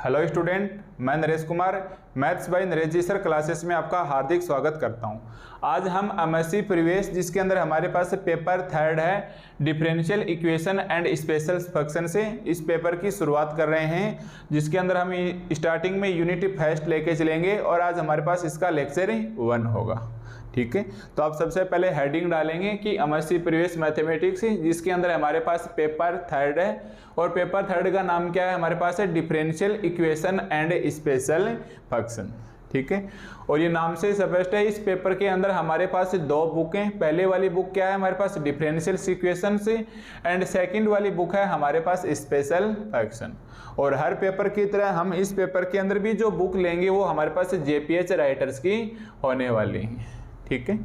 Hello student, मैं Naresh Kumar maths by Naresh ji sir classes में आपका हार्दिक स्वागत करता हूं। आज हम एमएससी प्रीवियस जिसके अंदर हमारे पास पेपर थर्ड है differential equation and special function से इस पेपर की शुरुआत कर रहे हैं, जिसके अंदर हम स्टार्टिंग में यूनिट फर्स्ट लेके चलेंगे और आज हमारे पास इसका लेक्चर 1 होगा। ठीक है, तो आप सबसे पहले हेडिंग डालेंगे कि एमएससी प्रीवियस मैथमेटिक्स जिसके अंदर हमारे पास पेपर थर्ड है और पेपर थर्ड का नाम क्या है, हमारे पास है differential equation and special function. ठीक है, और ये नाम से स्पष्ट है। इस पेपर के अंदर हमारे पास 2 बुक हैं। पहले वाली बुक क्या है हमारे पास डिफरेंशियल इक्वेशन से एंड सेकंड वाली बुक है हमारे पास स्पेशल फंक्शन। और हर पेपर की तरह हम इस पेपर के अंदर भी जो बुक लेंगे वो हमारे पास जेपीएच राइटर्स की होने वाली है। ठीक है,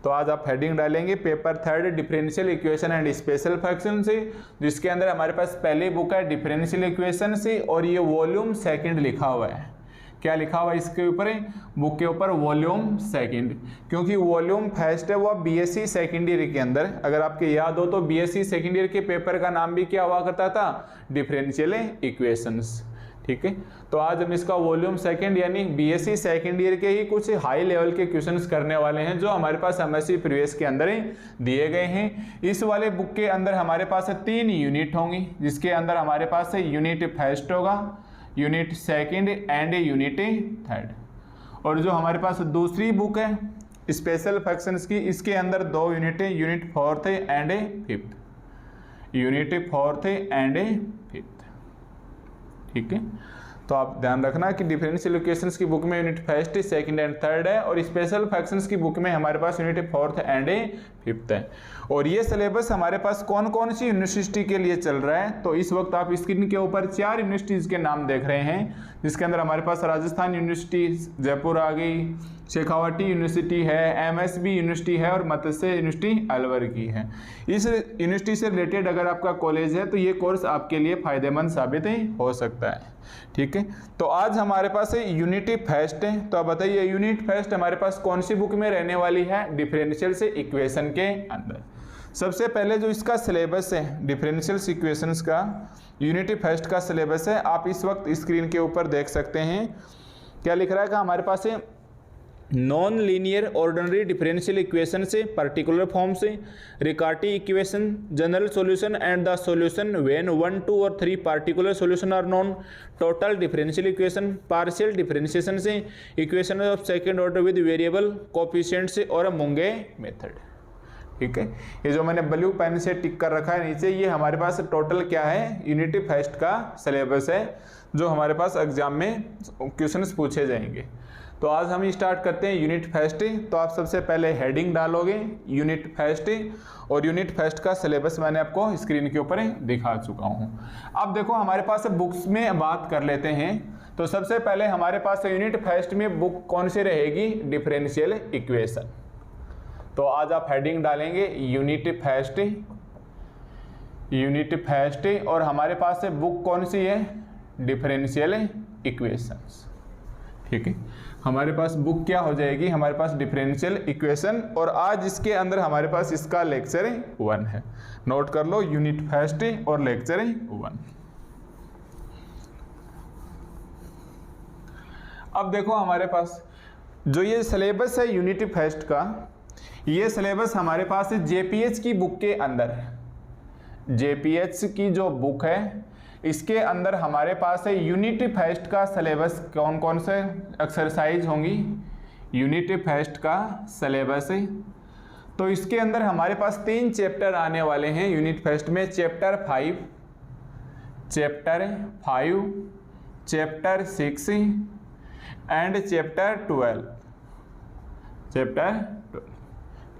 तो आज आप हेडिंग डालेंगे paper third differential equation and special function से, जिसके अंदर हमारे पास पहली बुक है डिफरेंशियल इक्वेशन से और ये वॉल्यूम सेकंड लिखा हुआ है। क्या लिखा हुआ है इसके ऊपर, बुक के ऊपर वॉल्यूम सेकंड, क्योंकि वॉल्यूम फर्स्ट है वो बीएससी सेकंड ईयर के अंदर, अगर आपके याद हो तो बीएससी सेकंड ईयर के पेपर का नाम भी क्या हुआ करता था, डिफरेंशियल इक्वेशंस। ठीक है, तो आज हम इसका वॉल्यूम सेकंड यानी बीएससी सेकंड ईयर के ही कुछ हाई लेवल के क्वेश्चंस करने वाले हैं जो हमारे पास एमएससी प्रीवियस के अंदर ही दिए गए हैं। इस वाले बुक के अंदर हमारे पास 3 यूनिट होंगी, जिसके अंदर हमारे पास यूनिट फर्स्ट होगा, unit second and unit third. और जो हमारे पास दूसरी बुक है स्पेशल फंक्शंस की, इसके अंदर 2 यूनिट है, unit fourth and fifth, unit fourth and fifth. ठीक है, तो आप ध्यान रखना कि डिफरेंशियल इक्वेशंस की बुक में unit first second and third है और स्पेशल फंक्शंस की बुक में हमारे पास यूनिट फोर्थ एंड फिफ्थ है। और ये सिलेबस हमारे पास कौन कौन सी यूनिवर्सिटी के लिए चल रहा है, तो इस वक्त आप स्क्रीन के ऊपर 4 यूनिवर्सिटीज के नाम देख रहे हैं, जिसके अंदर हमारे पास राजस्थान यूनिवर्सिटी जयपुर आ गई, शेखावती यूनिवर्सिटी है, एमएसबी यूनिवर्सिटी है और मत्स्य यूनिवर्सिटी अलवर की है। इस यूनिवर्सिटी से रिलेटेड अगर आपका कॉलेज है तो ये कोर्स आपके लिए फायदेमंद साबित हो सकता है। ठीक है, तो आज हमारे पास यूनिट फर्स्ट है, तो आप बताइए यूनिट फर्स्ट हमारे पास कौन सी बुक में रहने वाली है, डिफरेंशियल से इक्वेशन के अंदर। सबसे पहले जो इसका सिलेबस है डिफरेंशियल इक्वेशंस का, यूनिट फर्स्ट का सिलेबस है, आप इस वक्त स्क्रीन के ऊपर देख सकते हैं। क्या लिख रहा है कि हमारे पास है non linear ordinary differential equation से पर्टिकुलर फॉर्म से, Riccati equation, general solution and the solution when 1, 2 और 3 particular solution are known, total differential equation, partial differentiation से, equation of second order with variable coefficient से और Munge method. ठीक है, ये जो मैंने ब्लू पेन से टिक कर रखा है नीचे, ये हमारे पास टोटल क्या है यूनिट फर्स्ट का सिलेबस है जो हमारे पास एग्जाम में क्वेश्चंस पूछे जाएंगे। तो आज हम स्टार्ट करते हैं यूनिट फर्स्ट। तो आप सबसे पहले हेडिंग डालोगे यूनिट फर्स्ट और यूनिट फर्स्ट का सिलेबस मैंने आपको स्क्रीन के ऊपर दिखा चुका हूं। अब देखो हमारे पास बुक्स में बात कर लेते हैं। तो सबसे पहले हमारे पास यूनिट फर्स्ट में बुक कौन सी रहेगी, डिफरेंशियल इक्वेशन। तो आज आप हेडिंग डालेंगे यूनिट फर्स्ट, यूनिट फर्स्ट और हमारे पास से बुक कौन सी है, डिफरेंशियल इक्वेशंस। ठीक है, हमारे पास बुक क्या हो जाएगी, हमारे पास डिफरेंशियल इक्वेशन, और आज इसके अंदर हमारे पास इसका लेक्चर 1 है। नोट कर लो यूनिट फर्स्ट और लेक्चर 1। अब देखो हमारे पास जो ये सिलेबस है यूनिट फर्स्ट का, ये सिलेबस हमारे पास जेपीएच की बुक के अंदर है। जेपीएच की जो बुक है इसके अंदर हमारे पास है यूनिट फर्स्ट का सिलेबस, कौन कौन से एक्सरसाइज होंगी यूनिट फर्स्ट का सिलेबस है। तो इसके अंदर हमारे पास 3 चैप्टर आने वाले हैं यूनिट फर्स्ट में, चैप्टर 5, चैप्टर 6 एंड चैप्टर 12।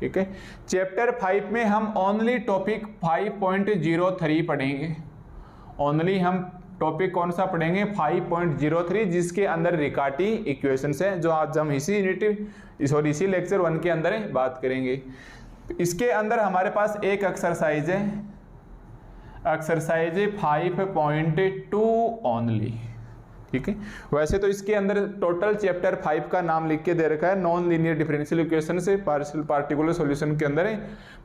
ठीक है, चैप्टर 5 में हम ओनली टॉपिक 5.03 पढ़ेंगे। ओनली हम टॉपिक कौन सा पढ़ेंगे, 5.03, जिसके अंदर रिकाटी इक्वेशंस है, जो आज हम इसी इसी लेक्चर 1 के अंदर बात करेंगे। इसके अंदर हमारे पास एक एक्सरसाइज है, एक्सरसाइज 5.2 ओनली। ठीक है, वैसे तो इसके अंदर टोटल चैप्टर 5 का नाम लिख के दे रखा है नॉन लीनियर डिफरेंशियल इक्वेशन से पार्शियल पार्टिकुलर सॉल्यूशन के अंदर है,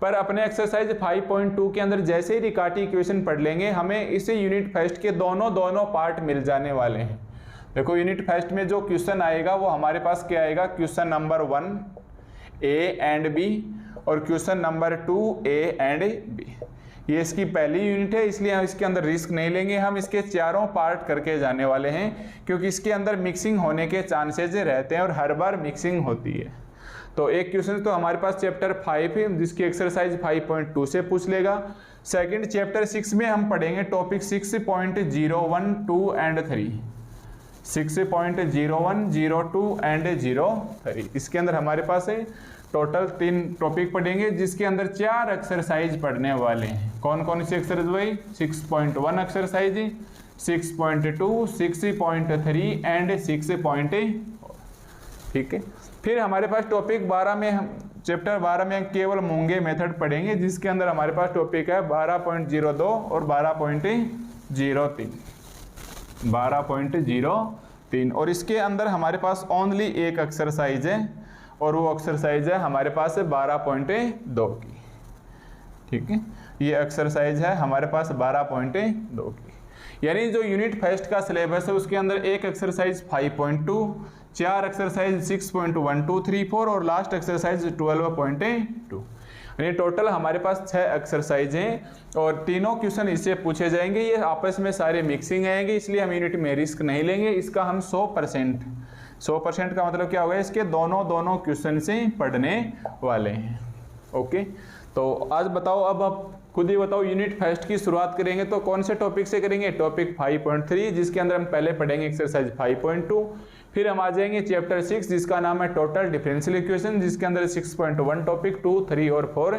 पर अपने एक्सरसाइज 5.2 के अंदर जैसे ही रिकाटी इक्वेशन पढ़ लेंगे हमें इसे यूनिट फर्स्ट के दोनों पार्ट मिल जाने वाले हैं। देखो यूनिट फर्स्ट में जो क्वेश्चन आएगा वो हमारे पास क्या आएगा, question number 1 A and B और question number 2 A and B. ये इसकी पहली यूनिट है, इसलिए हम इसके अंदर रिस्क नहीं लेंगे, हम इसके चारों पार्ट करके जाने वाले हैं, क्योंकि इसके अंदर मिक्सिंग होने के चांसेस रहते हैं और हर बार मिक्सिंग होती है। तो एक क्वेश्चन तो हमारे पास चैप्टर 5 है जिसकी एक्सरसाइज 5.2 से पूछ लेगा। सेकंड चैप्टर 6 में हम पढ़ेंगे टॉपिक 6.01, 2 एंड 3, 6.01, 02 एंड 03। इसके अंदर हमारे पास है टोटल 3 टॉपिक पढ़ेंगे जिसके अंदर 4 एक्सरसाइज पढ़ने वाले हैं। कौन कौन सी एक्सरसाइज भाई, 6.1 एक्सरसाइज, 6.2, 6.3 एंड 6.4। ठीक है, फिर हमारे पास टॉपिक 12 में हम चैप्टर 12 में केवल मूंगे मेथड पढ़ेंगे जिसके अंदर हमारे पास टॉपिक है 12.02 और 12.03, 12.03 और इसके अंदर हमारे पास ओनली एक एक्सरसाइज है और वो एक्सरसाइज है हमारे पास 12.2 की। ठीक है, ये एक्सरसाइज है हमारे पास 12.2 की। यानी जो यूनिट फर्स्ट का सिलेबस है उसके अंदर एक एक्सरसाइज 5.2, 4 एक्सरसाइज 6.1, 2, 3, 4 और लास्ट एक्सरसाइज 12.2। यानी टोटल हमारे पास 6 एक्सरसाइज हैं और तीनों क्वेश्चन इससे पूछे जाएंगे। ये आपस में सारे मिक्सिंग आएंगे, इसलिए हम यूनिट में रिस्क नहीं लेंगे। इसका हम 100% का मतलब क्या होगा, इसके दोनों क्वेश्चन से पढ़ने वाले हैं। ओके, तो आज बताओ, अब आप खुद ही बताओ, यूनिट फर्स्ट की शुरुआत करेंगे तो कौन से टॉपिक से करेंगे, टॉपिक 5.3 जिसके अंदर हम पहले पढ़ेंगे एक्सरसाइज 5.2, फिर हम आ जाएंगे चैप्टर 6 जिसका नाम है टोटल डिफरेंशियल इक्वेशन जिसके अंदर 6.1 टॉपिक 2, 3 और 4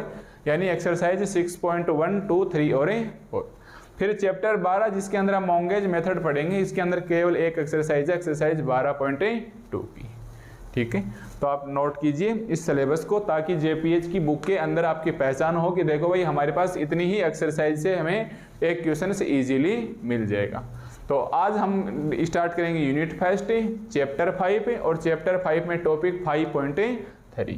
यानी एक्सरसाइज 6.1, 2, 3 और 4। फिर चैप्टर 12 जिसके अंदर हम मॉन्गेज मेथड पढ़ेंगे, इसके अंदर केवल एक एक्सरसाइज है, एक्सरसाइज 12.2 की। ठीक है, तो आप नोट कीजिए इस सिलेबस को ताकि जेपीएच की बुक के अंदर आपकी पहचान हो कि देखो भाई हमारे पास इतनी ही एक्सरसाइज से हमें एक क्वेश्चन से इजीली मिल जाएगा। तो आज हम स्टार्ट करेंगे यूनिट फर्स्ट चैप्टर 5 और चैप्टर 5 में टॉपिक 5.3।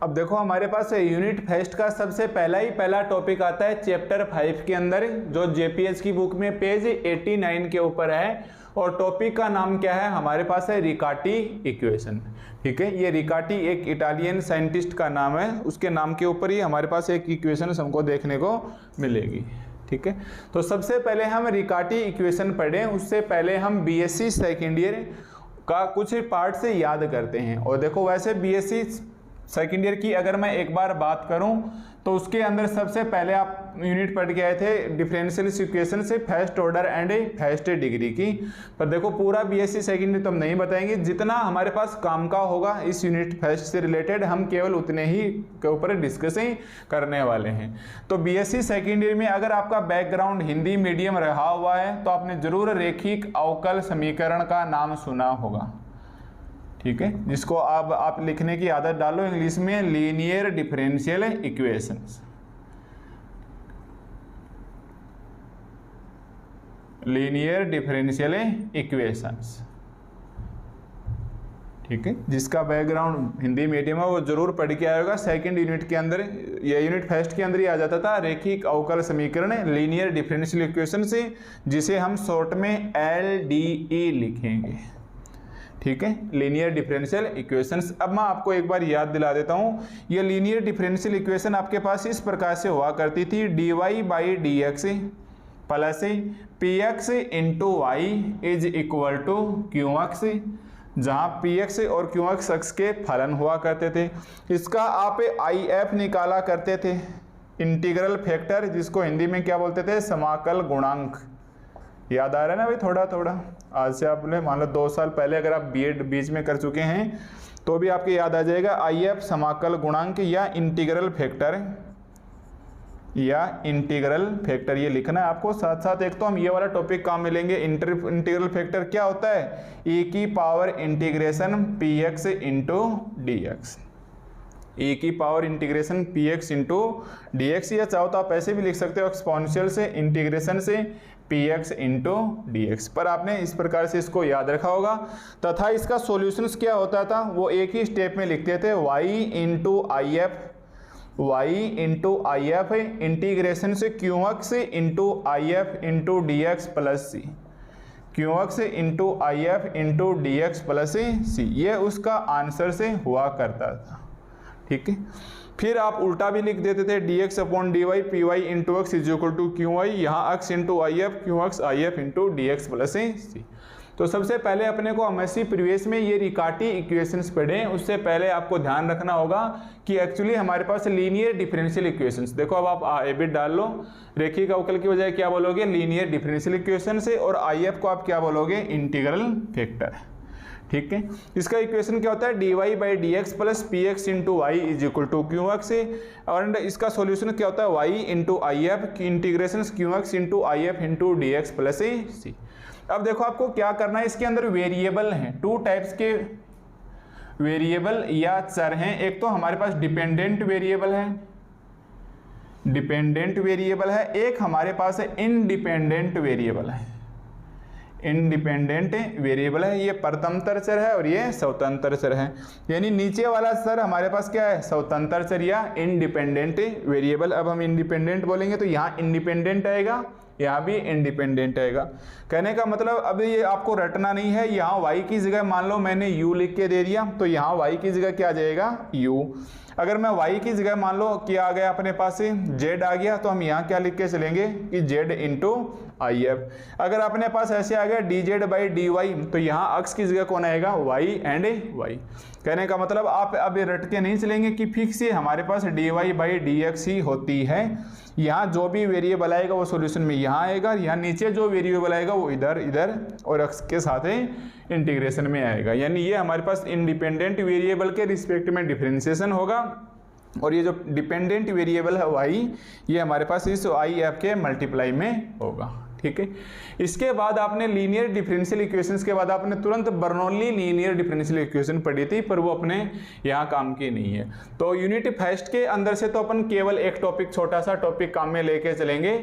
अब देखो हमारे पास यूनिट फर्स्ट का सबसे पहला टॉपिक आता है चैप्टर 5 के अंदर जो जेपीएच की बुक में पेज 89 के ऊपर है और टॉपिक का नाम क्या है, हमारे पास है रिकाटी इक्वेशन। ठीक है, ये रिकाटी एक इटालियन साइंटिस्ट का नाम है, उसके नाम के ऊपर ही हमारे पास एक इक्वेशन हमको देखने को मिलेगी। ठीक है, तो सबसे पहले हम रिकाटी इक्वेशन पढ़ें, उससे पहले हम बीएससी सेकेंड ईयर का कुछ पार्ट से याद करते हैं। और देखो वैसे बीएससी सेकेंड ईयर की अगर मैं एक बार बात करूं तो उसके अंदर सबसे पहले आप यूनिट पढ़ के आए थे डिफरेंशियल इक्वेशन से first order and first degree की। पर देखो पूरा बीएससी सेकेंड ईयर तो हम नहीं बताएंगे, जितना हमारे पास काम का होगा इस यूनिट फर्स्ट से रिलेटेड हम केवल उतने ही के ऊपर डिस्कस ही करने वाले हैं। तो बीएससी सेकेंड ईयर में अगर आपका बैकग्राउंड हिंदी मीडियम रहा हुआ है तो आपने जरूर रेखिक अवकल समीकरण का नाम सुना होगा। ठीक है, जिसको आप लिखने की आदत डालो इंग्लिश में linear differential equations. Linear differential equations. ठीक है, जिसका बैकग्राउंड हिंदी मीडियम है वो जरूर पढ़ के आएगा। सेकंड यूनिट के अंदर या यूनिट फर्स्ट के अंदर ही आ जाता था रेखिक अवकल समीकरण लीनियर डिफरेंशियल इक्वेशन से, जिसे हम शॉर्ट में LDE लिखेंगे। ठीक है, लीनियर डिफरेंशियल इक्वेशंस। अब मैं आपको एक बार याद दिला देता हूँ, ये लीनियर डिफरेंशियल इक्वेशन आपके पास इस प्रकार से हुआ करती थी, dy/dx plus px into Y is equal to qx, जहाँ px और qx अक्ष के फलन हुआ करते थे। इसका आप IF निकाला करते थे, इंटीग्रल फैक्टर, जिसको हिंदी में क्या बोलते थे, समाकल गुणांक। याद आ रहा है ना भाई, थोड़ा थोड़ा आज से आपने मान लो 2 साल पहले अगर आप बीएड बीच में कर चुके हैं तो भी आपके याद आ जाएगा IF समाकल गुणांक या इंटीग्रल फैक्टर ये लिखना है आपको। साथ साथ एक तो हम ये वाला टॉपिक काम में लेंगे, इंटीग्रल फैक्टर क्या होता है, e की power integration px into dx, e की power integration px into dx, या चाहो तो आप ऐसे भी लिख सकते हो एक्सपोनेंशियल से इंटीग्रेशन से px इंटू dx। पर आपने इस प्रकार से इसको याद रखा होगा। तथा इसका सॉल्यूशंस क्या होता था, वो एक ही स्टेप में लिखते थे y into IF, y into I F integration से Q X into I F into D x plus C, Q X into I F into D x plus C, ये उसका आंसर से हुआ करता था। ठीक है, फिर आप उल्टा भी लिख देते थे D X upon D Y P Y into X is equal to Q Y, यहाँ X into I F Q X I F into D x plus C. तो सबसे पहले अपने को एमएससी प्रीवियस में ये रिकाटी इक्वेशंस पढ़े, उससे पहले आपको ध्यान रखना होगा कि एक्चुअली हमारे पास लीनियर डिफरेंशियल इक्वेशंस, देखो अब आप ए बिट डाल लो, रेखिक अवकल की बजाय क्या बोलोगे लीनियर डिफरेंशियल इक्वेशन से, और आई एफ को आप क्या बोलोगे इंटीग्रल फैक्टर। ठीक है, इसका इक्वेशन क्या होता है D Y by D x plus P X into Y is equal to Q X, और इसका सॉल्यूशन क्या होता है Y into I F integration Q X into I F into D x plus C. अब देखो आपको क्या करना है, इसके अंदर वेरिएबल हैं, टू टाइप्स के वेरिएबल या चर हैं। एक तो हमारे पास डिपेंडेंट वेरिएबल है, डिपेंडेंट वेरिएबल है, एक हमारे पास है इंडिपेंडेंट वेरिएबल है, इंडिपेंडेंट वेरिएबल है। ये परतंत्र चर है और ये स्वतंत्र चर है, यानी नीचे वाला चर हमारे पास क्या है स्वतंत्र चर या इंडिपेंडेंट वेरिएबल। अब हम इंडिपेंडेंट बोलेंगे तो यहाँ इंडिपेंडेंट आएगा, यहाँ भी इंडिपेंडेंट आएगा। कहने का मतलब अब ये आपको रटना नहीं है, यहाँ y की जगह मान लो मैंने u लिख के दे दिया, तो यहाँ y की जगह क्या आ जाएगा u। अगर मैं y की जगह मान लो क्या आ गया अपने पास z आ गया, तो हम यहाँ क्या लिख के चलेंगे कि z इंटू आई एफ। अगर अपने पास ऐसे आ गया d z by d y, तो यहाँ अक्स की जगह कौन आएगा y एंड y। कहने का मतलब आप अब रट के नहीं चलेंगे कि फिक्स ही हमारे पास D Y by D X ही होती है, यहाँ जो भी वेरिएबल आएगा वो सॉल्यूशन में यहाँ आएगा, यहाँ नीचे जो वेरिएबल आएगा वो इधर इधर और एक्स के साथ इंटीग्रेशन में आएगा। यानी ये हमारे पास इंडिपेंडेंट वेरिएबल के रिस्पेक्ट में डिफरेंशिएशन होगा, और ये जो डिपेंडेंट वेरिएबल है y, ये हमारे पास इस आई एफ के मल्टीप्लाई में होगा। ठीक है, इसके बाद आपने लीनियर डिफरेंशियल इक्वेशंस के बाद आपने तुरंत बर्नौली लीनियर डिफरेंशियल इक्वेशन पढ़ी थी, पर वो अपने यहाँ काम की नहीं है। तो यूनिट फर्स्ट के अंदर से तो अपन केवल एक टॉपिक, छोटा सा टॉपिक काम में लेके चलेंगे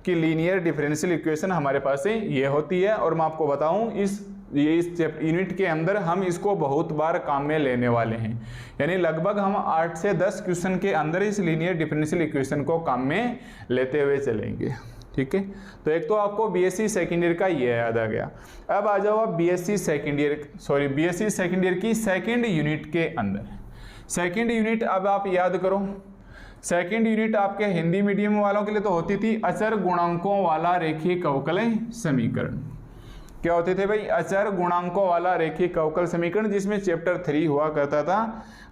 कि लीनियर डिफरेंशियल इक्वेशन हमारे पास ये होती है, और मैं आपको बताऊँ इस यूनिट के अंदर हम इसको बहुत बार काम में लेने वाले हैं, यानी लगभग हम 8 से 10 क्वेश्चन के अंदर इस लीनियर डिफरेंशियल इक्वेशन को काम में लेते हुए चलेंगे। ठीक है, तो एक तो आपको बीएससी सेकेंड ईयर का ये याद आ गया। अब आ जाओ आप बीएससी सेकेंड ईयर की सेकेंड यूनिट के अंदर। सेकेंड यूनिट अब आप याद करो, सेकेंड यूनिट आपके हिंदी मीडियम वालों के लिए तो होती थी अचर गुणांकों वाला रेखिक अवकल समीकरण। क्या होते थे भाई? अचर गुणांकों वाला रेखिक अवकल समीकरण, जिसमें चैप्टर 3 हुआ करता था।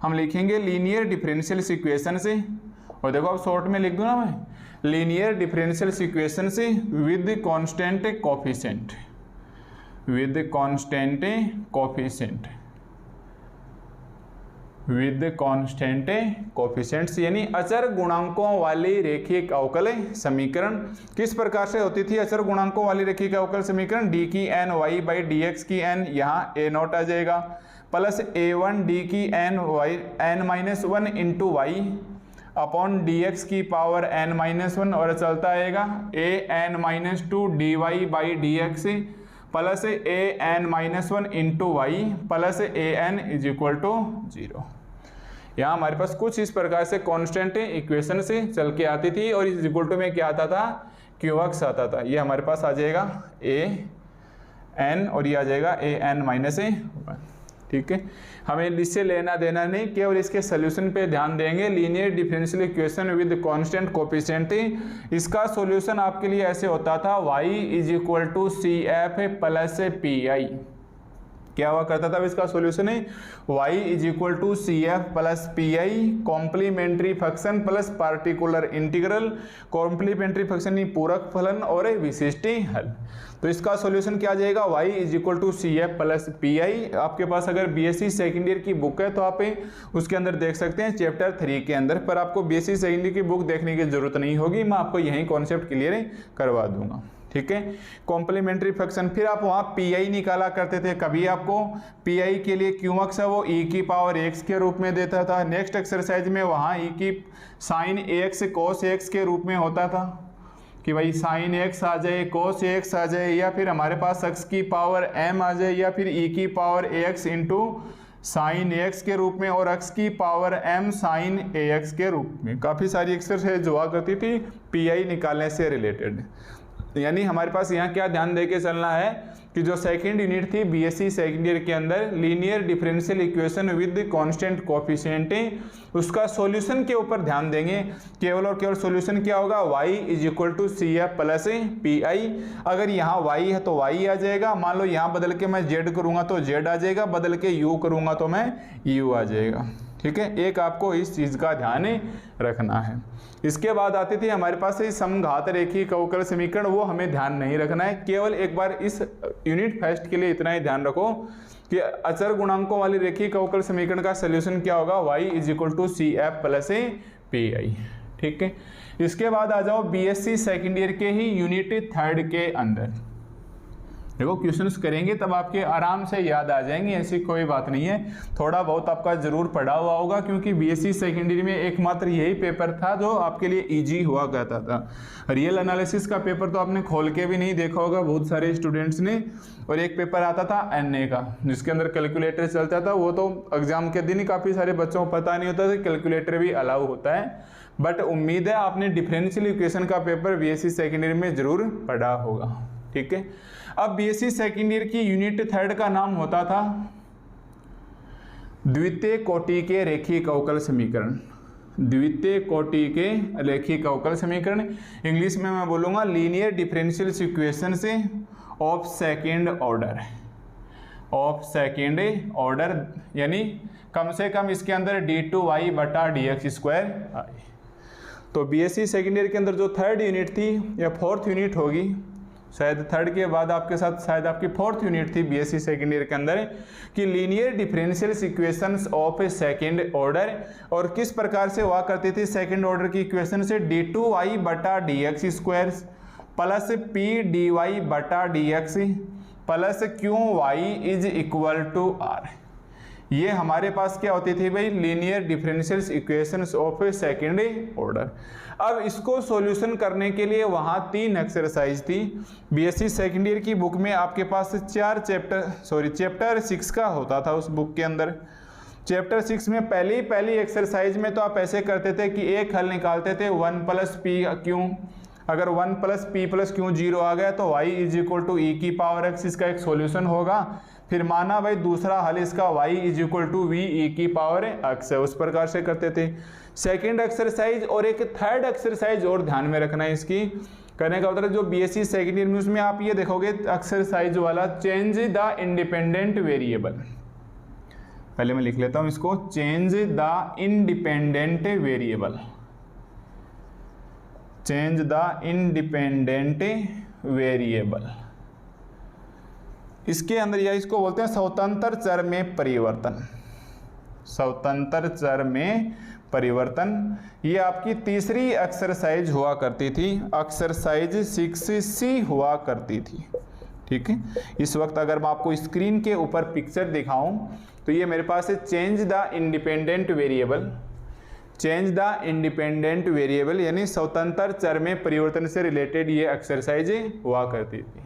हम लिखेंगे लीनियर डिफरेंशियल इक्वेशन से, और देखो अब शॉर्ट में लिख दूं ना मैं, लीनियर डिफरेंशियल इक्वेशन से with constant coefficient, with constant coefficient, with constant coefficients, यानी अचर गुणांकों वाली रेखिक अवकल समीकरण। किस प्रकार से होती थी अचर गुणांकों वाली रेखिक अवकल समीकरण? डी की N Y by D X की एन, यहाँ ए नॉट आ जाएगा, प्लस ए वन डी की N Y N minus one into Y upon D X की पावर एन माइनस वन, और चलता आएगा A N minus two D Y by D x plus A N minus one into Y plus A N is equal to 0। यहाँ हमारे पास कुछ इस प्रकार से कांस्टेंट इक्वेशन से चल के आती थी, और इस इक्वल टू में क्या आता था? क्यू एक्स आता था। ये हमारे पास आ जाएगा ए एन और ये आ जाएगा ए एन माइनस ए। ठीक है, हमें इससे लेना देना नहीं, केवल इसके सोल्यूशन पे ध्यान देंगे। Linear differential equation with constant coefficient, इसका सॉल्यूशन आपके लिए ऐसे होता था y is equal to C F plus P I. क्या हुआ करता था इसका सॉल्यूशन है? y is equal to C F plus P I complementary function plus particular integral, complementary function ही पूरक फलन और विशिष्ट हल। तो इसका सॉल्यूशन क्या आ जाएगा? y is equal to C F plus P i. आपके पास अगर बीएससी सेकेंड ईयर की बुक है तो आप उसके अंदर देख सकते हैं चैप्टर 3 के अंदर, पर आपको बीएससी सेकेंड ईयर की बुक देखने की जरूरत नहीं होगी, मैं आपको यही कॉन्सेप्ट क्लियर करवा दूंगा। ठीक है, कॉम्प्लीमेंट्री फंक्शन, फिर आप वहाँ पी आई निकाला करते थे। कभी आपको पी आई के लिए क्यू एक्स है वो ई की पावर एक्स के रूप में देता था। नेक्स्ट एक्सरसाइज में वहाँ ई की साइन एक्स कोस एक्स के रूप में होता था कि भाई साइन एक्स आ जाए, कोस एक्स आ जाए, या फिर हमारे पास एक्स की पावर एम आ जाए, या फिर ई की power x into sine AX के रूप में और x की पावर m साइन AX के रूप में। काफ़ी सारी एक्सरसाइज हुआ करती थी PI निकालने से रिलेटेड। यानी हमारे पास यहाँ क्या ध्यान दे के चलना है कि जो सेकंड यूनिट थी BSc सेकंड ईयर के अंदर linear differential equation with constant coefficient, उसका सॉल्यूशन के ऊपर ध्यान देंगे। केवल और केवल सॉल्यूशन क्या होगा, y = CF प्लस PI। अगर यहाँ y है तो y आ जाएगा, मान लो यहाँ बदल के मैं z करूँगा तो z आ जाएगा, बदल के u करूँगा तो मैं u आ जाएगा। ठीक है, एक आपको इस चीज़ का ध्यान रखना है। इसके बाद आती थी हमारे पास समघात रेखीय अवकल समीकरण, वो हमें ध्यान नहीं रखना है। केवल एक बार इस यूनिट फर्स्ट के लिए इतना ही ध्यान रखो कि अचर गुणांकों वाली रेखीय अवकल समीकरण का सलूशन क्या होगा, y = CF प्लस PI। ठीक है, इसके बाद आ जाओ BSc सेकेंड ईयर के ही यूनिट थर्ड के अंदर। देखो क्वेश्चंस करेंगे तब आपके आराम से याद आ जाएंगे, ऐसी कोई बात नहीं है। थोड़ा बहुत आपका जरूर पढ़ा हुआ होगा, क्योंकि BSc सेकेंड ईयर में एकमात्र यही पेपर था जो आपके लिए इजी हुआ करता था। रियल एनालिसिस का पेपर तो आपने खोल के भी नहीं देखा होगा बहुत सारे स्टूडेंट्स ने। और एक पेपर आता था NA का, जिसके अंदर कैलकुलेटर चलता था। वो तो एग्जाम के दिन ही काफ़ी सारे बच्चों को पता नहीं होता था कैलकुलेटर भी अलाउ होता है। बट उम्मीद है आपने डिफरेंशियल इक्वेशन का पेपर BSc सेकेंड ईयर में जरूर पढ़ा होगा। ठीक है, अब BSc सेकेंड ईयर की यूनिट थर्ड का नाम होता था द्वितीय कोटि के रेखीय अवकल समीकरण। द्वितीय कोटि के रेखीय अवकल समीकरण, इंग्लिश में मैं बोलूँगा लीनियर डिफरेंशियल इक्वेशन से of second order. Of second order यानी कम से कम इसके अंदर d2y/dx² आए। तो BSc सेकेंड ईयर के अंदर जो थर्ड यूनिट थी या फोर्थ यूनिट होगी, शायद थर्ड के बाद आपके साथ शायद आपकी फोर्थ यूनिट थी BSc सेकेंड ईयर के अंदर, कि linear differential equations of A second order. और किस प्रकार से हुआ करती थी सेकेंड ऑर्डर की इक्वेशन से, d2y/dx² plus p/dy/dx plus qy = r। ये हमारे पास क्या होती थी भाई, linear differential equations of A second order. अब इसको सॉल्यूशन करने के लिए वहाँ 3 एक्सरसाइज थी। BSc सेकेंड ईयर की बुक में आपके पास चैप्टर 6 का होता था उस बुक के अंदर। चैप्टर 6 में पहली एक्सरसाइज में तो आप ऐसे करते थे कि एक हल निकालते थे 1 + p/q। अगर 1 + p/q 0 आ गया तो y = e⁻x इसका एक सॉल्यूशन होगा। फिर माना भाई दूसरा हल इसका y = v⁻x है, उस प्रकार से करते थे। सेकेंड एक्सरसाइज और एक थर्ड एक्सरसाइज और ध्यान में रखना है इसकी करने का मतलब जो BSc सेकेंड ईयर में, उसमें आप ये देखोगे एक्सरसाइज वाला चेंज द इंडिपेंडेंट वेरिएबल। पहले मैं लिख लेता हूं इसको, change the independent variable. Change the independent variable, इसके अंदर या इसको बोलते हैं स्वतंत्र चर में परिवर्तन। स्वतंत्र चर में परिवर्तन, ये आपकी तीसरी एक्सरसाइज हुआ करती थी, एक्सरसाइज 6C हुआ करती थी। ठीक है, इस वक्त अगर मैं आपको स्क्रीन के ऊपर पिक्चर दिखाऊं तो ये मेरे पास है change the independent variable. Change the independent variable यानी स्वतंत्र चर में परिवर्तन से रिलेटेड ये एक्सरसाइज हुआ करती थी।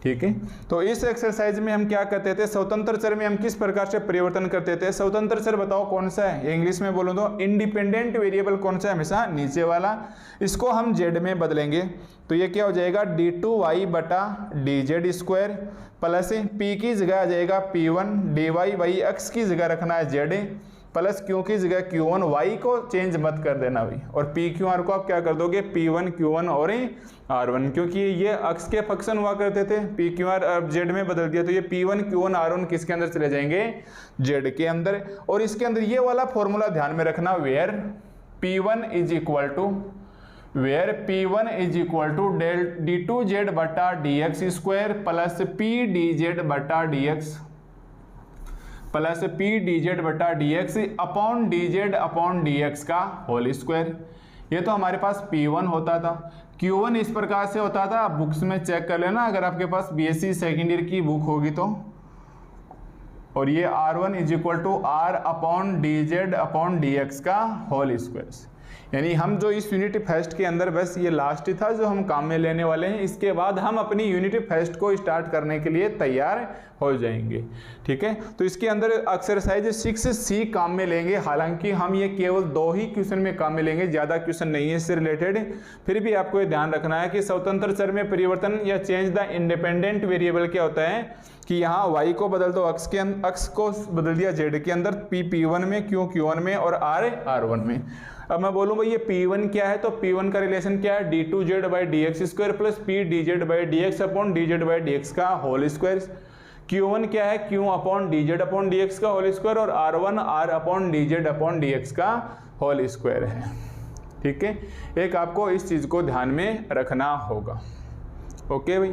ठीक है, तो इस एक्सरसाइज में हम क्या करते थे, स्वतंत्र चर में हम किस प्रकार से परिवर्तन करते थे। स्वतंत्र चर बताओ कौन सा है, इंग्लिश में बोलो तो इंडिपेंडेंट वेरिएबल कौन सा है, हमेशा नीचे वाला। इसको हम z में बदलेंगे तो ये क्या हो जाएगा, d2y/dz² प्लस p की जगह आ जाएगा p1, dy/x की जगह रखना है z, प्लस q की जगह q1, y को चेंज मत कर देना भाई। और p/q/r को आप क्या कर दोगे, p1 q1 और r1, क्योंकि ये अक्स के फंक्शन हुआ करते थे। p/q/r अब z में बदल दिया तो ये p1 q1 r1 किसके अंदर चले जाएंगे, z के अंदर। और इसके अंदर ये वाला फॉर्मूला ध्यान में रखना, where p1 = d2z/dx² plus p/dz/dx upon dz/dx का होल स्क्वायर। ये तो हमारे पास p1 होता था। q1 इस प्रकार से होता था, आप बुक्स में चेक कर लेना अगर आपके पास BSc सेकेंड ईयर की बुक होगी तो। और ये r1 = r/dz/dx का होल स्क्वायर। यानी हम जो इस यूनिट फर्स्ट के अंदर, बस ये लास्ट था जो हम काम में लेने वाले हैं। इसके बाद हम अपनी यूनिट फर्स्ट को स्टार्ट करने के लिए तैयार हो जाएंगे। ठीक है, तो इसके अंदर एक्सरसाइज 6C काम में लेंगे। हालांकि हम ये केवल 2 ही क्वेश्चन में काम में लेंगे, ज़्यादा क्वेश्चन नहीं है इससे रिलेटेड। फिर भी आपको ये ध्यान रखना है कि स्वतंत्र चर में परिवर्तन या चेंज द इंडिपेंडेंट वेरिएबल क्या होता है कि यहाँ y को बदल दो अक्स को बदल दिया z के अंदर, p p1 में, q q1 में और r r1 में। अब मैं बोलूँ भाई ये p1 क्या है, तो p1 का रिलेशन क्या है, d2z by dx square plus p dz by dx upon dz by dx का होल स्क्वायर। q1 क्या है, q upon dz upon dx का होल स्क्वायर और r1 r upon dz upon dx का whole square है। ठीक है, एक आपको इस चीज़ को ध्यान में रखना होगा। ओके भाई,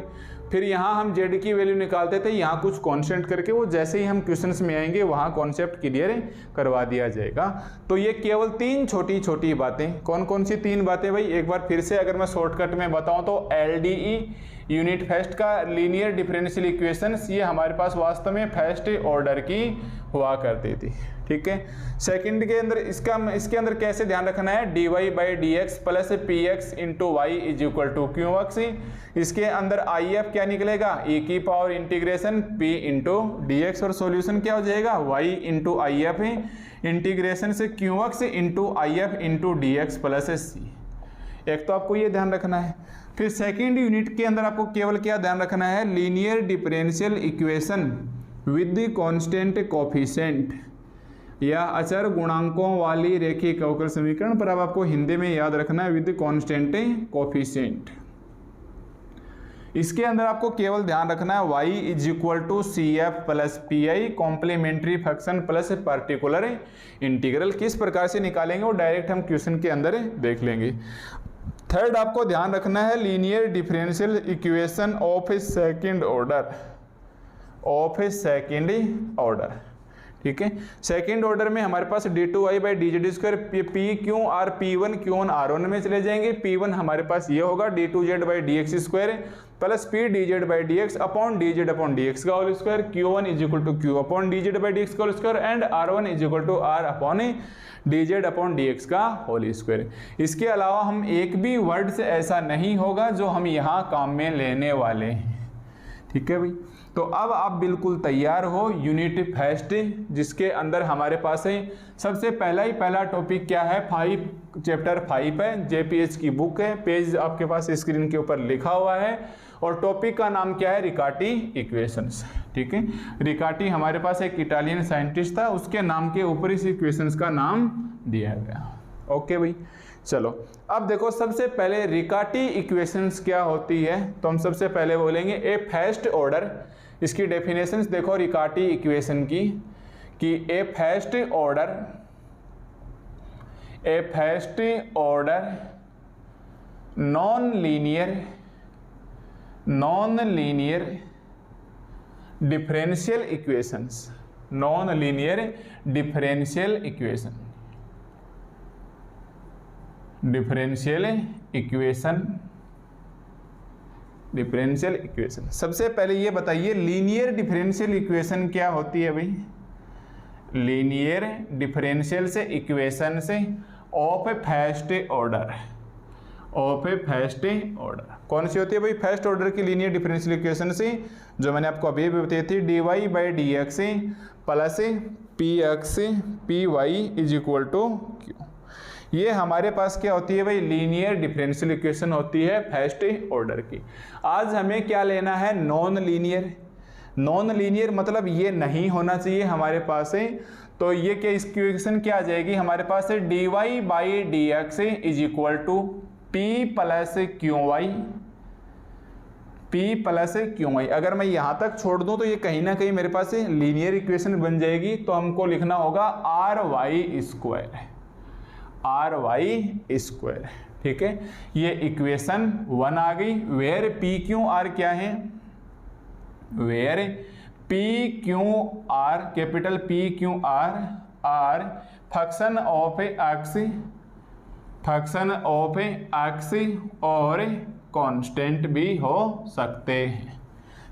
फिर यहाँ हम z की वैल्यू निकालते थे, यहाँ कुछ कॉन्स्टेंट करके वो जैसे ही हम क्वेश्चंस में आएंगे वहाँ कॉन्सेप्ट क्लियर करवा दिया जाएगा। तो ये केवल 3 छोटी छोटी बातें, कौन कौन सी 3 बातें भाई, एक बार फिर से अगर मैं शॉर्टकट में बताऊँ तो LDE यूनिट फर्स्ट का लीनियर डिफरेंशियल इक्वेशंस, ये हमारे पास वास्तव में फर्स्ट ऑर्डर की हुआ करती थी। ठीक है, सेकंड के अंदर इसके अंदर कैसे ध्यान रखना है, dy by D x plus P X into Y is equal to Q X. इसके अंदर IF क्या निकलेगा, e की power integration p into D X और सोल्यूशन क्या हो जाएगा y इंटू IF इंटीग्रेशन से Q X into IF into D x plus C. एक तो आपको ये ध्यान रखना है। फिर सेकेंड यूनिट के अंदर आपको केवल क्या ध्यान रखना है, linear differential equation with the constant coefficient या अचर गुणांकों वाली रेखीय अवकल समीकरण, पर अब आपको हिंदी में याद रखना है विद कांस्टेंट कोफिशिएंट। इसके अंदर आपको केवल ध्यान रखना है y is equal to CF plus PI complementary function plus particular integral. किस प्रकार से निकालेंगे वो डायरेक्ट हम क्वेश्चन के अंदर देख लेंगे। थर्ड आपको ध्यान रखना है linear differential equation of A second order. ठीक है, सेकेंड ऑर्डर में हमारे पास d2y by dz square p Q R p1 q1 r1 में चले जाएंगे। p1 हमारे पास ये होगा d2z by dx square plus p dz by dx upon dx का whole square, q1 is equal to q upon dz by dx का whole square and r1 is equal to r upon dz upon dx का whole square. इसके अलावा हम एक भी word से ऐसा नहीं होगा जो हम यहाँ काम में लेने वाले हैं। ठीक है भाई, तो अब आप बिल्कुल तैयार हो यूनिट फर्स्ट, जिसके अंदर हमारे पास है सबसे पहला टॉपिक क्या है, चैप्टर 5 है, JPH की बुक है, पेज आपके पास स्क्रीन के ऊपर लिखा हुआ है और टॉपिक का नाम क्या है, रिकाटी इक्वेशंस। ठीक है, रिकाटी हमारे पास एक इटालियन साइंटिस्ट था, उसके नाम के ऊपर इस इक्वेशंस का नाम दिया गया। ओके भाई, चलो अब देखो सबसे पहले रिकाटी इक्वेशंस क्या होती है, तो हम सबसे पहले बोलेंगे ए फर्स्ट ऑर्डर। इसकी डेफिनेशंस देखो रिकाटी इक्वेशन की कि a first order non linear differential equations, differential equation. सबसे पहले ये बताइए लीनियर डिफरेंशियल इक्वेशन क्या होती है भाई, लीनियर डिफरेंशियल से इक्वेशन से ऑफ ए फर्स्ट ऑर्डर, कौन सी होती है भाई, फर्स्ट ऑर्डर की लीनियर डिफरेंशियल इक्वेशन से, जो मैंने आपको अभी भी बताई थी, dy by D x plus P x p y is equal to q. ये हमारे पास क्या होती है भाई, लीनियर डिफरेंशियल इक्वेशन होती है फर्स्ट ऑर्डर की। आज हमें क्या लेना है, नॉन लीनियर मतलब ये नहीं होना चाहिए हमारे पास है। तो ये क्या इक्वेशन क्या आ जाएगी हमारे पास है, dy by D x is equal to p plus q y. अगर मैं यहाँ तक छोड़ दूं तो ये कहीं ना कहीं मेरे पास लीनियर इक्वेशन बन जाएगी। तो हमको लिखना होगा ry स्क्वायर। ठीक है, ये इक्वेशन 1 आ गई। वेयर पी क्यू आर क्या है, where p q r, capital p q r function of x और कांस्टेंट भी हो सकते हैं।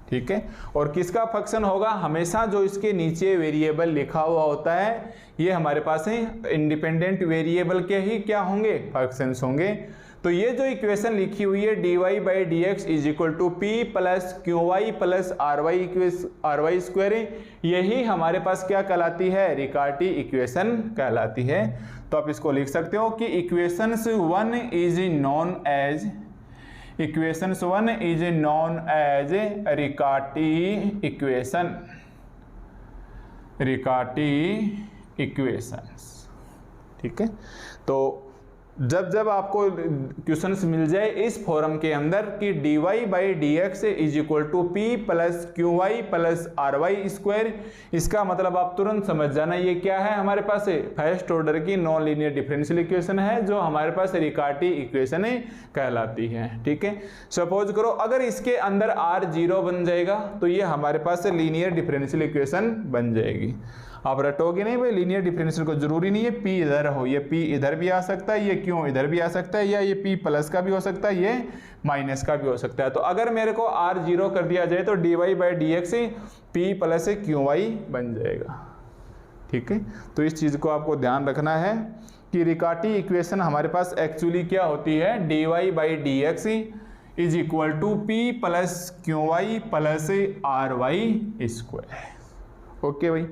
ठीक है, और किसका फंक्शन होगा, हमेशा जो इसके नीचे वेरिएबल लिखा हुआ होता है ये हमारे पास है इंडिपेंडेंट वेरिएबल के ही क्या होंगे, फंक्शंस होंगे। तो ये जो इक्वेशन लिखी हुई है dy by D x is equal to p plus q y plus r y square, यही हमारे पास क्या कहलाती है, रिकार्टी इक्वेशन कहलाती है। तो आप इसको लिख सकते हो कि equations 1 is known as Riccati equations. ठीक है, तो जब आपको क्वेश्चंस मिल जाए इस फॉर्म के अंदर कि dy by D x is equal to p plus q y plus r y square, इसका मतलब आप तुरंत समझ जाना ये क्या है, हमारे पास फर्स्ट ऑर्डर की नॉन लीनियर डिफरेंशियल इक्वेशन है जो हमारे पास रिकार्टी इक्वेशन कहलाती है। ठीक है, सपोज करो अगर इसके अंदर r 0 बन जाएगा तो ये हमारे पास लीनियर डिफरेंशियल इक्वेशन बन जाएगी। आप रटोगे नहीं भाई, लीनियर डिफरेंशियल को जरूरी नहीं है p इधर हो, ये p इधर भी आ सकता है, ये q इधर भी आ सकता है, या ये p प्लस का भी हो सकता है, ये माइनस का भी हो सकता है। तो अगर मेरे को r 0 कर दिया जाए तो dy by D x p plus q y बन जाएगा। ठीक है, तो इस चीज़ को आपको ध्यान रखना है कि रिकार्टी इक्वेशन हमारे पास एक्चुअली क्या होती है, dy by D x is equal to p plus q y plus r y square. Okay भाई,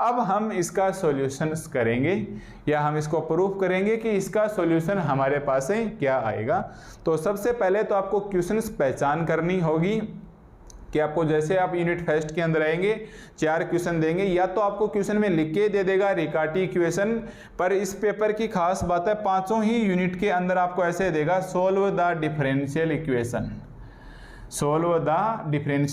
अब हम इसका सॉल्यूशन करेंगे या हम इसको प्रूफ करेंगे कि इसका सॉल्यूशन हमारे पास क्या आएगा। तो सबसे पहले तो आपको क्वेश्चंस पहचान करनी होगी कि आपको जैसे आप यूनिट फर्स्ट के अंदर आएंगे 4 क्वेश्चन देंगे, या तो आपको क्वेश्चन में लिख के दे देगा रिकार्टी इक्वेशन, पर इस पेपर की खास बात है 5 ही यूनिट के अंदर आपको ऐसे देगा सोल्व द डिफरेंशियल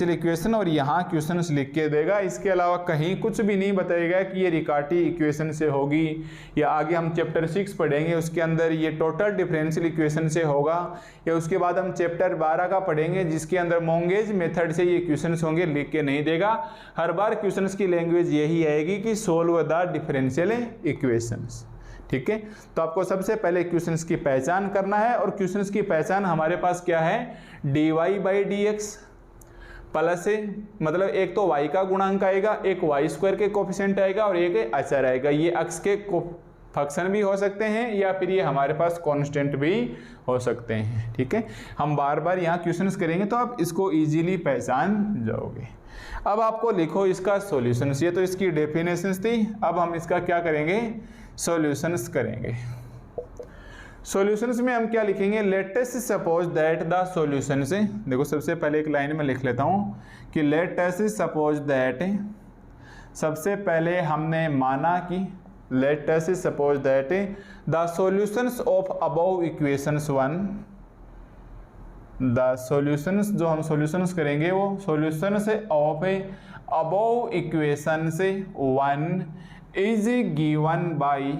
इक्वेशन, और यहाँ क्वेश्चंस लिख के देगा। इसके अलावा कहीं कुछ भी नहीं बताएगा कि ये रिकार्टी इक्वेशन से होगी, या आगे हम चैप्टर 6 पढ़ेंगे उसके अंदर ये टोटल डिफरेंशियल इक्वेशन से होगा, या उसके बाद हम चैप्टर 12 का पढ़ेंगे जिसके अंदर मोंगेज मेथड से ये क्वेश्चंस होंगे, लिख के नहीं देगा। हर बार क्वेश्चंस की लैंग्वेज यही आएगी कि सोल्व द डिफरेंशियल इक्वेशंस। ठीक है, तो आपको सबसे पहले क्वेश्चंस की पहचान करना है, और क्वेश्चंस की पहचान हमारे पास क्या है, dy by D x plus मतलब एक तो y का गुणांक आएगा, एक y स्क्वायर के कोफिशिएंट आएगा और एक अचर आएगा। ये अक्ष के फंक्शन भी हो सकते हैं या फिर ये हमारे पास कांस्टेंट भी हो सकते हैं। ठीक है, हम बार बार यहाँ क्वेश्चंस करेंगे तो आप इसको इजीली पहचान जाओगे। अब आपको लिखो इसका सॉल्यूशन, ये तो इसकी डेफिनेशंस थी, अब हम इसका क्या करेंगे, सॉल्यूशंस करेंगे। सॉल्यूशंस में हम क्या लिखेंगे, late us suppose that the solution से, देखो सबसे पहले एक लाइन में लिख लेता हूँ कि लेट अस सपोज दैट, सबसे पहले हमने माना कि let us suppose that the solutions of above equations 1, the solutions जो हम सॉल्यूशंस करेंगे वो solutions of above equations 1 is given by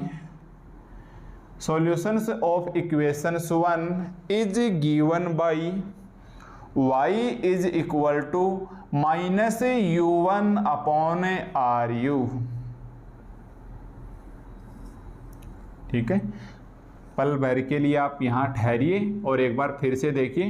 solutions of equations 1 is given by y is equal to minus u1 upon ru। ठीक है, पल भर के लिए आप यहाँ ठहरिए और एक बार फिर से देखिए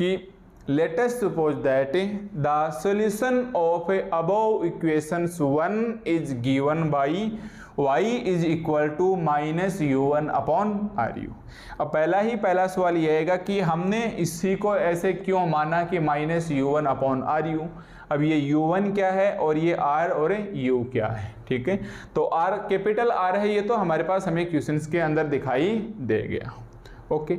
कि let us suppose that the solution of above equations 1 is given by y is equal to minus u1 upon ru। अब पहला सवाल ये आएगा कि हमने इसी को ऐसे क्यों माना कि माइनस u1 अपॉन ru। अब ये u1 क्या है और ये r और u क्या है। ठीक है, तो r कैपिटल R है, ये तो हमारे पास हमें क्वेश्चंस के अंदर दिखाई दे गया। ओके,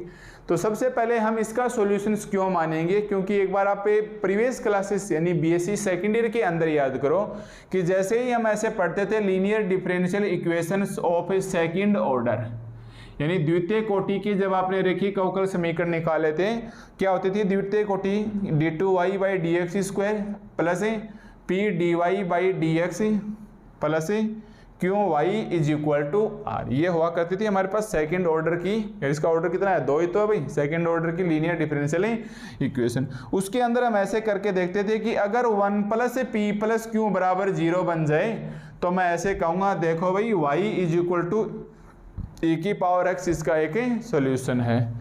तो सबसे पहले हम इसका सॉल्यूशंस क्यों मानेंगे, क्योंकि एक बार आप प्रीवियस क्लासेस यानी B.Sc सेकेंड ईयर के अंदर याद करो कि जैसे ही हम ऐसे पढ़ते थे linear differential equations of second order, यानी द्वितीय कोटि की जब आपने रेखीय अवकल समीकरण निकाले थे, क्या होती थी द्वितीय कोटि d2y by D x square plus p dy by D x plus q y is equal to r, ये हुआ करती थी हमारे पास सेकंड ऑर्डर की, इसका ऑर्डर कितना है 2 ही तो है भाई, सेकंड ऑर्डर की लीनियर डिफरेंशियल इक्वेशन। उसके अंदर हम ऐसे करके देखते थे कि अगर 1 प्लस p प्लस क्यू बराबर 0 बन जाए तो मैं ऐसे कहूँगा देखो भाई y is equal to e की पावर x इसका एक सॉल्यूशन है।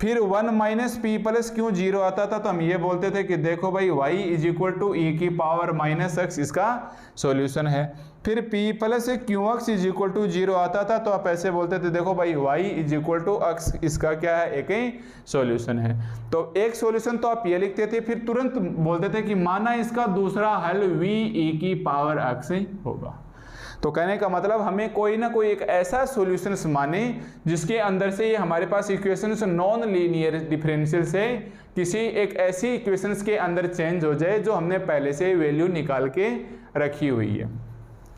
फिर 1 माइनस पी प्लस क्यू 0 आता था तो हम ये बोलते थे कि देखो भाई y is equal to e की पावर माइनस एक्स इसका सॉल्यूशन है। फिर p plus q x is equal to 0 आता था तो आप ऐसे बोलते थे देखो भाई y is equal to x इसका क्या है, एक ही सॉल्यूशन है। तो एक सॉल्यूशन तो आप ये लिखते थे, फिर तुरंत बोलते थे कि माना इसका दूसरा हल v e की पावर एक्स होगा। तो कहने का मतलब हमें कोई ना कोई एक ऐसा सॉल्यूशंस माने जिसके अंदर से ये हमारे पास इक्वेशंस नॉन लीनियर डिफरेंशियल से किसी एक ऐसी इक्वेशंस के अंदर चेंज हो जाए जो हमने पहले से वैल्यू निकाल के रखी हुई है।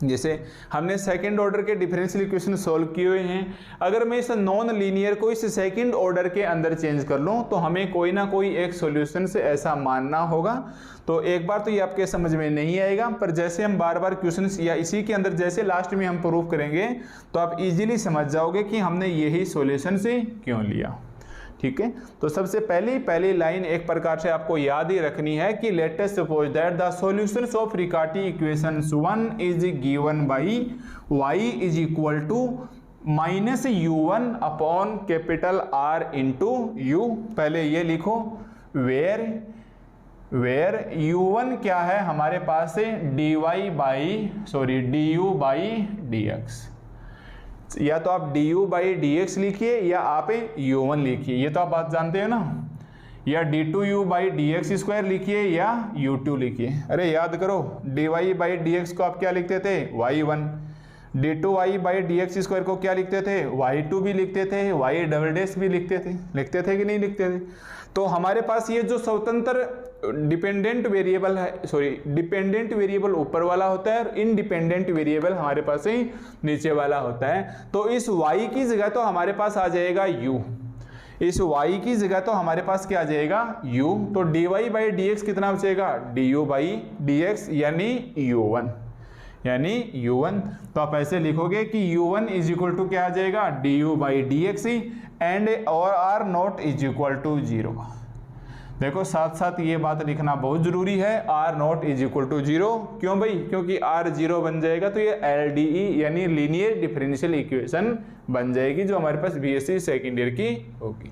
जैसे हमने सेकंड ऑर्डर के डिफरेंशियल इक्वेशन सॉल्व किए हुए हैं, अगर मैं इस नॉन लीनियर को इस सेकंड ऑर्डर के अंदर चेंज कर लूं तो हमें कोई ना कोई एक सॉल्यूशन से ऐसा मानना होगा। तो एक बार तो ये आपके समझ में नहीं आएगा, पर जैसे हम बार बार क्वेश्चंस या इसी के अंदर जैसे लास्ट में हम प्रूफ करेंगे तो आप इजीली समझ जाओगे कि हमने यही सॉल्यूशन से क्यों लिया। ठीक है, तो सबसे पहली लाइन एक प्रकार से आपको याद ही रखनी है कि let us suppose that the solutions of Riccati equations 1 is given by y is equal to minus u1 upon capital R into u। पहले ये लिखो वेयर u1 क्या है हमारे पास से du बाई dx, या तो आप du बाई dx लिखिए या आप u1 लिखिए, ये तो आप बात जानते हो ना, या d2u बाई dx स्क्वायर लिखिए या u2 लिखिए। अरे याद करो dy बाई dx को आप क्या लिखते थे y1, d2y by dx square को क्या लिखते थे y2 भी लिखते थे, y डबल डैश भी लिखते थे कि नहीं लिखते थे। तो हमारे पास ये जो स्वतंत्र डिपेंडेंट वेरिएबल है, सॉरी डिपेंडेंट वेरिएबल ऊपर वाला होता है और इनडिपेंडेंट वेरिएबल हमारे पास ही नीचे वाला होता है। तो इस y की जगह तो हमारे पास आ जाएगा u, इस y की जगह तो हमारे पास क्या आ जाएगा u। तो dy बाई dx कितना बचेगा du बाई dx यानी u1। तो आप ऐसे लिखोगे कि u1 इज इक्वल टू क्या आ जाएगा du बाई dx एंड और r naught is equal to 0। देखो साथ साथ ये बात लिखना बहुत जरूरी है, r naught is equal to 0। क्यों भाई, क्योंकि r 0 बन जाएगा तो ये LDE यानी लीनियर डिफरेंशियल इक्वेशन बन जाएगी जो हमारे पास B.Sc सेकेंड ईयर की होगी।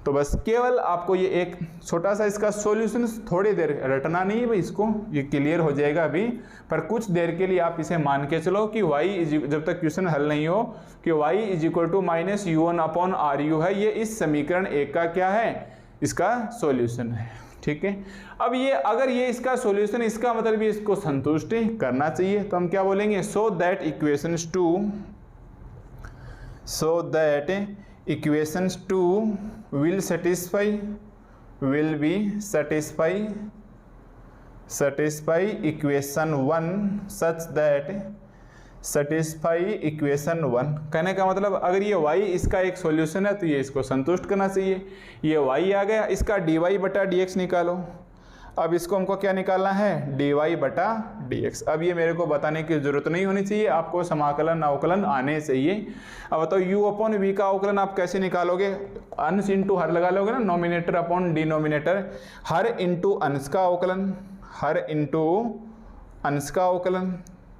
तो बस केवल आपको ये एक छोटा सा इसका सॉल्यूशन थोड़ी देर रटना नहीं है भाई, इसको ये क्लियर हो जाएगा अभी, पर कुछ देर के लिए आप इसे मान के चलो कि जब तक क्वेश्चन हल नहीं हो कि y is equal to minus u1 upon RU है, ये इस समीकरण 1 का क्या है, इसका सॉल्यूशन है। ठीक है, अब ये अगर ये इसका सॉल्यूशन, इसका मतलब ये इसको संतुष्ट करना चाहिए, तो हम क्या बोलेंगे so that equations 2 will be satisfy equation 1 such that satisfy equation 1। कहने का मतलब अगर ये y इसका एक सॉल्यूशन है तो ये इसको संतुष्ट करना चाहिए। ये y आ गया, इसका dy बटा dx निकालो। अब इसको हमको क्या निकालना है dy बटा dx। अब ये मेरे को बताने की जरूरत नहीं होनी चाहिए, आपको समाकलन अवकलन आने चाहिए। अब बताओ u अपॉन v का अवकलन आप कैसे निकालोगे, अंश इंटू हर लगा लोगे ना, नॉमिनेटर अपॉन डिनोमिनेटर, हर इंटू अंश का अवकलन, हर इंटू अंश का अवकलन।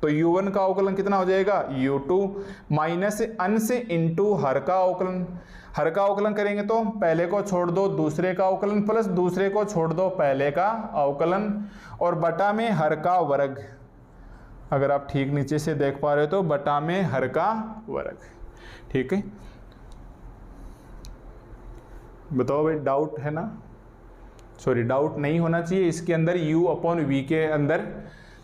तो u1 का अवकलन कितना हो जाएगा u2 माइनस अंश इंटू हर का अवकलन। हर का अवकलन करेंगे तो पहले को छोड़ दो दूसरे का अवकलन प्लस दूसरे को छोड़ दो पहले का अवकलन और बटा में हर का वर्ग। अगर आप ठीक नीचे से देख पा रहे हो तो बटा में हर का वर्ग। ठीक है, बताओ भाई डाउट है ना, सॉरी डाउट नहीं होना चाहिए इसके अंदर। u अपॉन v के अंदर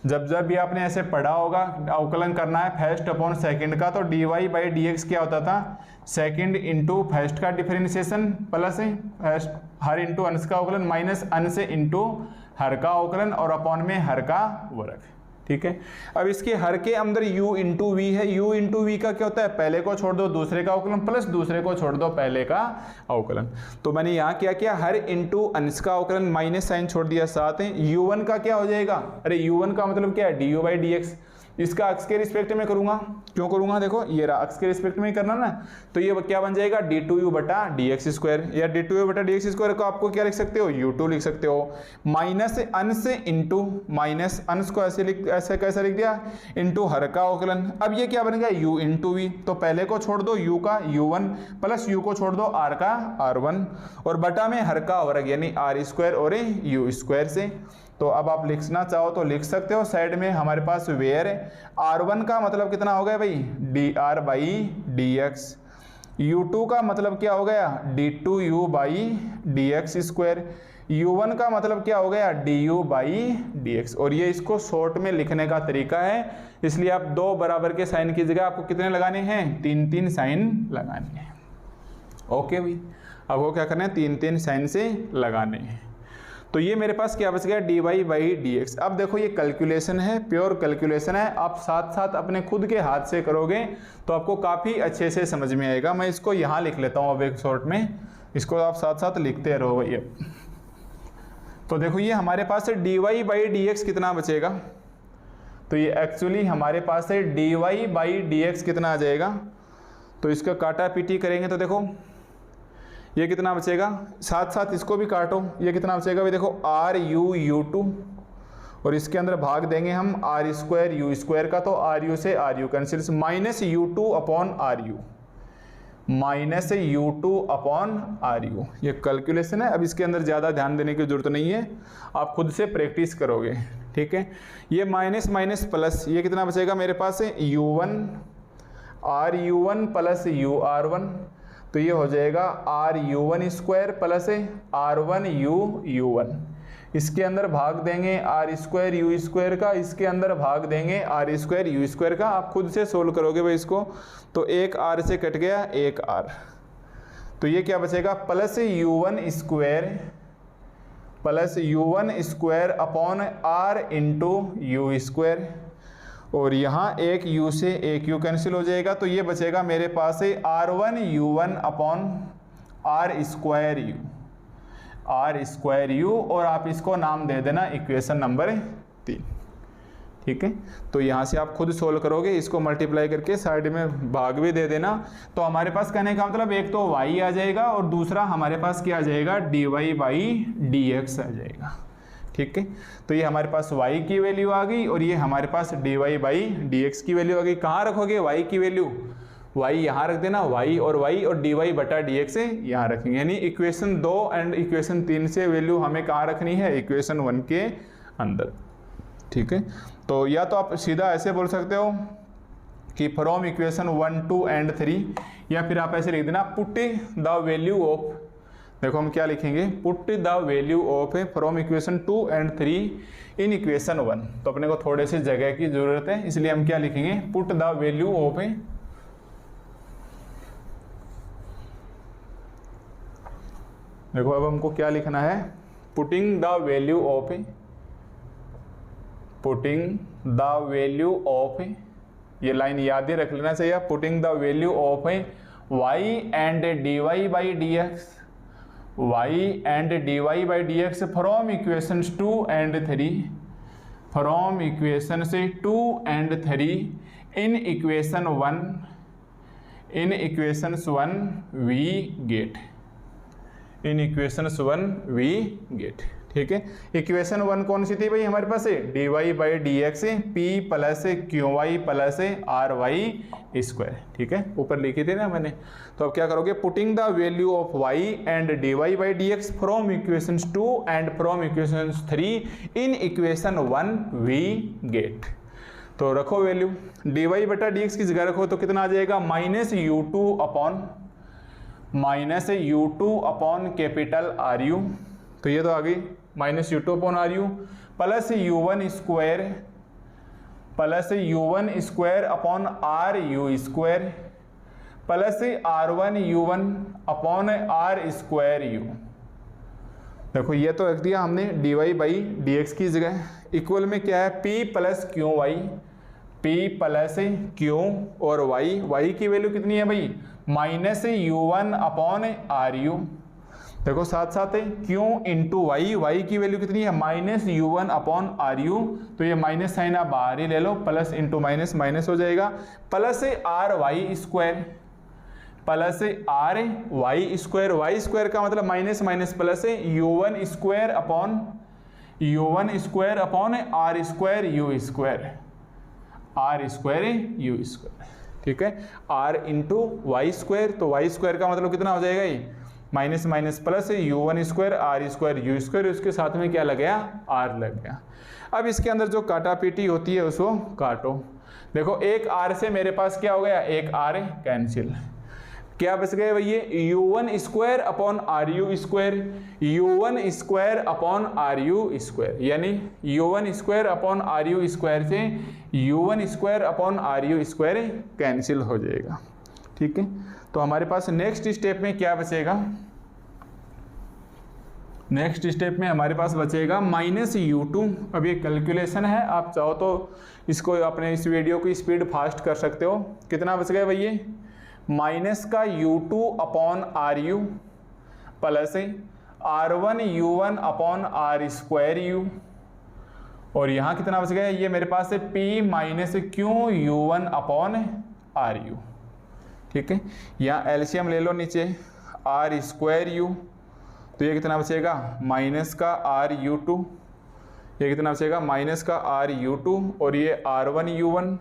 जब भी आपने ऐसे पढ़ा होगा अवकलन करना है फर्स्ट अपॉन सेकंड का, तो dy बाई dx क्या होता था सेकंड इंटू फर्स्ट का डिफरेंशिएशन प्लस फर्स्ट हर इंटू अंश का अवकलन माइनस अंश इंटू हर का अवकलन और अपॉन में हर का वर्ग। ठीक है, अब इसके हर के अंदर u इंटू वी है, u इंटू वी का क्या होता है पहले को छोड़ दो दूसरे का अवकलन प्लस दूसरे को छोड़ दो पहले का अवकलन। तो मैंने यहाँ क्या किया हर इंटू अंश का अवकलन माइनस साइन छोड़ दिया साथ है। u1 का क्या हो जाएगा, अरे u1 का मतलब क्या है du बाई dx, इसका अक्ष के रिस्पेक्ट में करूंगा, क्यों करूंगा, देखो ये रहा अक्ष के रिस्पेक्ट में ही करना ना, तो ये क्या बन जाएगा d2u बटा dx स्क्वायर, या d2u बटा dx स्क्वायर को आपको क्या लिख सकते हो, u2 लिख सकते हो, माइनस अंश इंटू, माइनस अंश को ऐसे कैसे लिख दिया, इंटू हर का अवकलन। अब ये क्या बन गया u इंटू वी, तो पहले को छोड़ दो u का u1 प्लस u को छोड़ दो r का r1 और बटा में हर का वर्ग यानी r स्क्वायर और u स्क्वायर से। तो अब आप लिखना चाहो तो लिख सकते हो, साइड में हमारे पास वेयर r1 का मतलब कितना हो गया भाई dr बाई dx, u2 का मतलब क्या हो गया d2u by dx square, u1 का मतलब क्या हो गया du बाई dx। और ये इसको शॉर्ट में लिखने का तरीका है, इसलिए आप दो बराबर के साइन की जगह आपको कितने लगाने हैं, 3-3 साइन लगाने हैं। ओके भाई, अब वो क्या करना है, 3-3 साइन से लगाने हैं। तो ये मेरे पास क्या बच गया dy बाई dx। अब देखो ये कैलकुलेशन है, प्योर कैलकुलेशन है, आप साथ साथ अपने खुद के हाथ से करोगे तो आपको काफ़ी अच्छे से समझ में आएगा। मैं इसको यहाँ लिख लेता हूँ अब एक शॉर्ट में, इसको आप साथ साथ लिखते रहो भैया। तो देखो ये हमारे पास है dy बाई dx कितना बचेगा, तो ये एक्चुअली हमारे पास है dy बाई dx कितना आ जाएगा, तो इसका काटा पीटी करेंगे तो देखो ये कितना बचेगा, साथ साथ इसको भी काटो, ये कितना बचेगा भाई देखो r u u2 और इसके अंदर भाग देंगे हम r स्क्वायर u स्क्वायर का, तो r u से r u cancels, minus u2 upon r u, minus u2 upon r u। ये कैलकुलेशन है, अब इसके अंदर ज़्यादा ध्यान देने की जरूरत नहीं है, आप खुद से प्रैक्टिस करोगे, ठीक है। ये माइनस माइनस प्लस, ये कितना बचेगा मेरे पास है u1 r u1 plus u r1, तो ये हो जाएगा r u1 square plus r1 u u1, इसके अंदर भाग देंगे r स्क्वायर u स्क्वायर का, इसके अंदर भाग देंगे r स्क्वायर u स्क्वायर का। आप खुद से सोल्व करोगे भाई इसको, तो एक r से कट गया एक r, तो ये क्या बचेगा plus u1 square plus u1 square upon r into u square, और यहाँ एक u से एक u कैंसिल हो जाएगा, तो ये बचेगा मेरे पास है r1 u1 upon r square u, और आप इसको नाम दे देना इक्वेशन नंबर 3, ठीक है। तो यहाँ से आप खुद सोल्व करोगे, इसको मल्टीप्लाई करके साइड में भाग भी दे देना। तो हमारे पास कहने का मतलब एक तो y आ जाएगा और दूसरा हमारे पास क्या आ जाएगा dy बाई dx आ जाएगा, ठीक है। तो ये हमारे पास y की वैल्यू आ गई और ये हमारे पास dy बाई dx की वैल्यू आ गई। कहाँ रखोगे y की वैल्यू, y यहाँ रख देना, y और dy बटा dx से यहाँ रखेंगे, यानी इक्वेशन 2 एंड इक्वेशन 3 से वैल्यू हमें कहाँ रखनी है, इक्वेशन 1 के अंदर, ठीक है। तो या तो आप सीधा ऐसे बोल सकते हो कि फ्रॉम इक्वेशन 1, 2 एंड 3, या फिर आप ऐसे लिख देना पुट द वैल्यू ऑफ, देखो हम क्या लिखेंगे, put the value of from equation 2 and 3 in equation 1। तो अपने को थोड़े से जगह की जरूरत है, इसलिए हम क्या लिखेंगे, पुट द वैल्यू ऑफ, देखो अब हमको क्या लिखना है, putting the value of, putting the value of, ये लाइन याद ही रख लेना चाहिए, putting the value of y and dy by dx, y and dy by dx from equations 2 and 3, from equations 2 and 3 in equation 1, in equations 1 we get, in equations 1 we get, ठीक है। Equation 1 कौन सी थी भाई हमारे पास, dy by dx p plus qy plus ry square, ठीक है, ऊपर लिखी थी ना मैंने। तो अब क्या करोगे, putting the value of y and dy by dx from equations 2 and from equations 3 in equation 1 we get. तो रखो वैल्यू, dy बटा dx की जगह रखो तो कितना आ जाएगा, minus u2 upon capital ru, तो ये तो आ गई minus u2 upon ru plus u1 square upon ru square plus r1 u1 upon r square u। देखो ये तो रख दिया हमने dy बाई dx की जगह, इक्वल में क्या है p प्लस q और y की वैल्यू कितनी है भाई, माइनस u1 अपॉन ru। देखो साथ साथ है क्यू इंटू वाई, वाई की वैल्यू कितनी है minus u1 upon r you, तो ये माइनस साइन आप बाहर ही ले लो, प्लस इंटू माइनस माइनस हो जाएगा, plus r y square, plus r y square, y square का मतलब माइनस माइनस प्लस है u1 square upon r square u square, r square u square, ठीक है, आर इंटू वाई स्क्वायर, तो y square का मतलब कितना हो जाएगा ये minus minus plus u1 square r square u square, उसके साथ में क्या लग गया r लग गया। अब इसके अंदर जो काटा पीटी होती है उसको काटो। देखो एक r से मेरे पास क्या हो गया, एक r कैंसिल, क्या बच गए भैया u1 square upon r u square, u1 square upon r u square, यानी u1 square upon r u square से u1 square upon r u square cancel हो जाएगा, ठीक है। तो हमारे पास नेक्स्ट स्टेप में क्या बचेगा, नेक्स्ट स्टेप में हमारे पास बचेगा माइनस u2। अब ये कैलकुलेशन है, आप चाहो तो इसको अपने इस वीडियो की स्पीड फास्ट कर सकते हो। कितना बच गया भैया माइनस का u2 upon r u plus r1 u1 upon r square u, और यहाँ कितना बच गया ये मेरे पास है p minus q u1 upon r u, ठीक है। यहाँ एलसीएम ले लो नीचे आर स्क्वायर यू, तो ये कितना बचेगा माइनस का आर यू टू, ये कितना बचेगा माइनस का आर यू टू, और ये आर वन यू वन,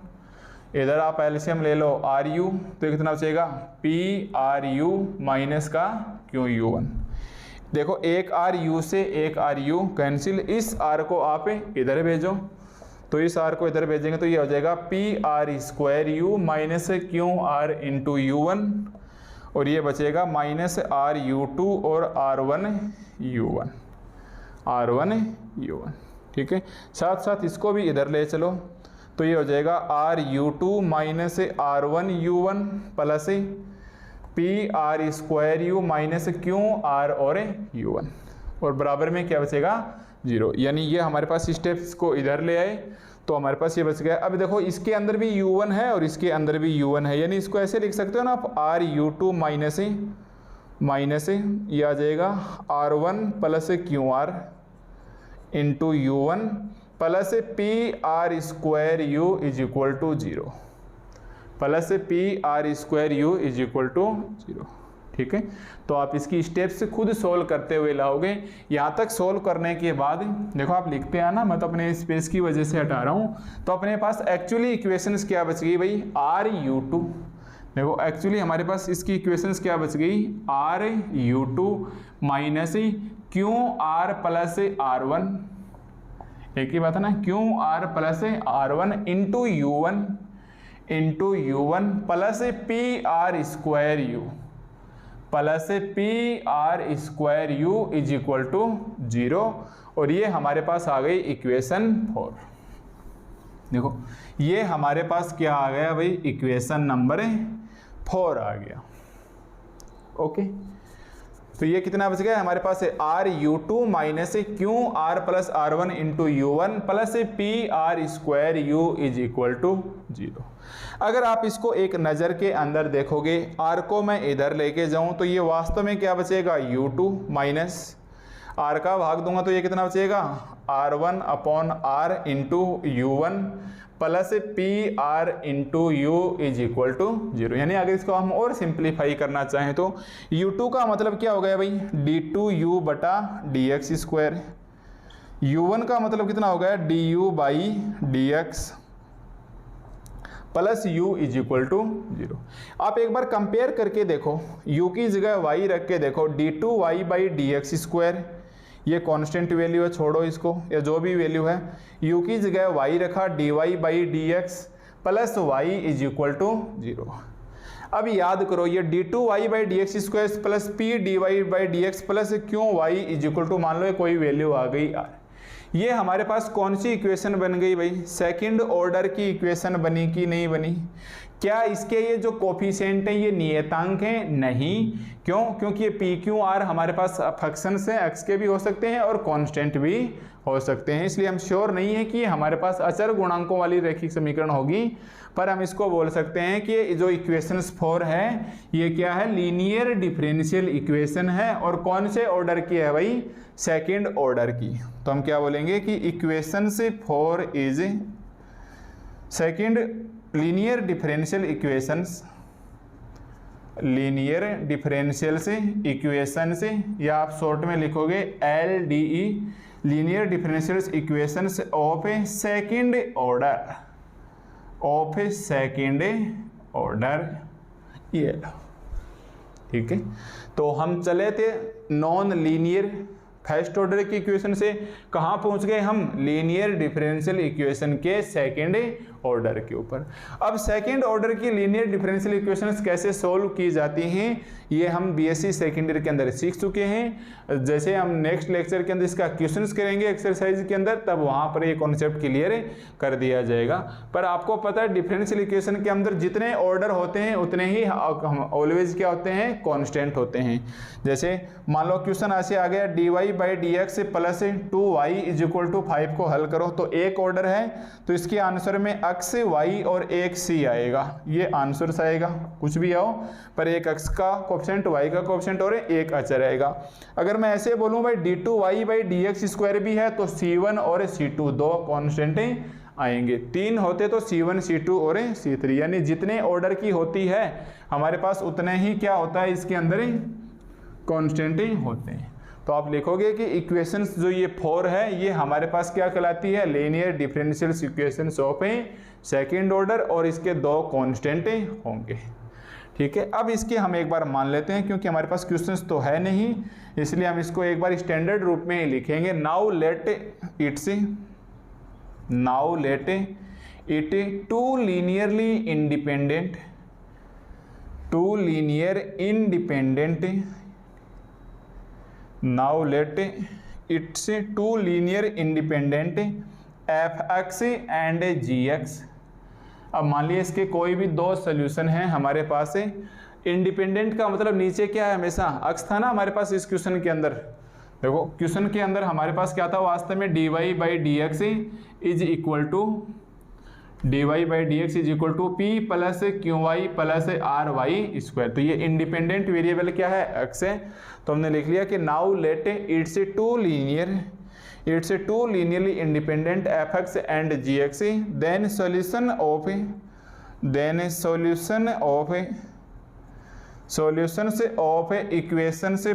इधर आप एलसीएम ले लो आर यू, तो ये कितना बचेगा पी आर यू माइनस का क्यू यू वन। देखो एक आर यू से एक आर यू कैंसिल, इस आर को आप इधर भेजो, तो इस आर को इधर भेजेंगे तो ये हो जाएगा p r square u minus q r into u one, और ये बचेगा माइनस आर यू टू और r one u one, r one u one, ठीक है। साथ साथ इसको भी इधर ले चलो, तो ये हो जाएगा r u two minus r one u one plus p r square u minus q r और यू वन, और बराबर में क्या बचेगा 0, यानी ये हमारे पास स्टेप्स को इधर ले आए तो हमारे पास ये बच गया। अब देखो इसके अंदर भी u1 है और इसके अंदर भी u1 है, यानी इसको ऐसे लिख सकते हो ना आप आर यू टू माइनस ये आ जाएगा r1 plus q r into u one plus p r square u is equal to 0, plus p r square u is equal to 0, ठीक है। तो आप इसकी स्टेप्स खुद सोल्व करते हुए लाओगे। यहाँ तक सोल्व करने के बाद देखो आप लिखते हैं ना, मैं तो अपने स्पेस की वजह से हटा रहा हूँ, तो अपने पास एक्चुअली इक्वेशंस क्या बच गई भाई आर यू टू। देखो एक्चुअली हमारे पास इसकी इक्वेशंस क्या बच गई r u two minus q r plus r one, एक ही बात है ना, q r plus r one into u one plus p r square u plus p r square u is equal to 0, और ये हमारे पास आ गई इक्वेशन 4। देखो ये हमारे पास क्या आ गया भाई इक्वेशन नंबर 4 आ गया, ओके। तो ये कितना बच गया हमारे पास है r u two minus q r plus r one into u one plus p r square u is equal to 0। अगर आप इसको एक नज़र के अंदर देखोगे, आर को मैं इधर लेके जाऊं तो ये वास्तव में क्या बचेगा u2 माइनस आर का भाग दूंगा तो ये कितना बचेगा r1 upon r into u one plus p r into u is equal to 0। यानी अगर इसको हम और सिंप्लीफाई करना चाहें तो u2 का मतलब क्या हो गया भाई d2u बटा dx स्क्वायर, u1 का मतलब कितना हो गया du by dx plus u is equal to 0। आप एक बार कंपेयर करके देखो, u की जगह y रख के देखो d2y बाई dx स्क्वायर, ये कांस्टेंट वैल्यू है, छोड़ो इसको, या जो भी वैल्यू है, u की जगह y रखा dy by dx plus y is equal to 0। अब याद करो ये d2y by dx square plus p dy by dx plus q y is equal to मान लो कोई वैल्यू आ गई r, ये हमारे पास कौन सी इक्वेशन बन गई भाई सेकंड ऑर्डर की इक्वेशन बनी कि नहीं बनी। क्या इसके ये जो कोफिशिएंट है ये नियतांक हैं? नहीं। क्यों? क्योंकि ये पी क्यू आर हमारे पास फंक्शंस हैं, एक्स के भी हो सकते हैं और कांस्टेंट भी हो सकते हैं, इसलिए हम श्योर नहीं है कि हमारे पास अचर गुणांकों वाली रैखिक समीकरण होगी। पर हम इसको बोल सकते हैं कि जो इक्वेशंस 4 है ये क्या है? लीनियर डिफरेंशियल इक्वेशन है। और कौन से ऑर्डर की है भाई? सेकंड ऑर्डर की। तो हम क्या बोलेंगे कि इक्वेशन से 4 is second linear differential equations, linear differential से इक्वेशन से, या आप शॉर्ट में लिखोगे LDE, linear differential equations of A second order, of A second order, ये ठीक है। तो हम चले थे नॉन लीनियर फर्स्ट ऑर्डर की इक्वेशन से कहाँ पहुँच गए हम? लीनियर डिफरेंशियल इक्वेशन के सेकंड ऑर्डर के ऊपर। अब सेकंड ऑर्डर की लीनियर डिफरेंशियल इक्वेशंस कैसे सोल्व की जाती हैं ये हम बीएससी सेकेंड ईयर के अंदर सीख चुके हैं। जैसे हम नेक्स्ट लेक्चर के अंदर इसका क्वेश्चंस करेंगे एक्सरसाइज के अंदर, तब वहाँ पर ये कॉन्सेप्ट क्लियर कर दिया जाएगा। पर आपको पता है डिफरेंशियल इक्वेशन के अंदर जितने ऑर्डर होते हैं उतने ही ऑलवेज क्या होते हैं? कॉन्स्टेंट होते हैं। जैसे मान लो क्वेश्चन ऐसे आ गया dy/dx प्लस 2y = 5 को हल करो, तो एक ऑर्डर है तो इसके आंसर में अक्स y और एक c आएगा, ये आंसर आएगा, कुछ भी आओ पर एक अक्स का कोएफिशिएंट y का कोएफिशिएंट और एक अचर आएगा। अगर मैं ऐसे बोलूं भाई d2y/dx² भी है तो c1 और c2 दो कांस्टेंट आएंगे, तीन होते तो c1 c2 और c3, यानी जितने ऑर्डर की होती है हमारे पास उतने ही क्या होता है इसके अंदर कांस्टेंट होते हैं। तो आप लिखोगे कि इक्वेशंस जो ये 4 है ये हमारे पास क्या कहलाती है? Linear differential equations of A second order, और इसके दो कांस्टेंट होंगे। ठीक है, अब इसके हम एक बार मान लेते हैं क्योंकि हमारे पास क्वेश्चंस तो है नहीं, इसलिए हम इसको एक बार स्टैंडर्ड रूप में ही लिखेंगे। Now let it two linear independent Now let its two linear independent f(x) and g(x). अब मान लिया इसके कोई भी दो सोल्यूशन हैं हमारे पास। इंडिपेंडेंट का मतलब नीचे क्या है? हमेशा अक्स था ना हमारे पास इस क्वेश्चन के अंदर। देखो क्वेश्चन के अंदर हमारे पास क्या था वास्तव में? dy/dx is equal to p plus qy plus ry²। तो ये इंडिपेंडेंट वेरिएबल क्या है? एक्स है। तो हमने लिख लिया कि now let it's two linearly independent f(x) and g(x), then solution of equation से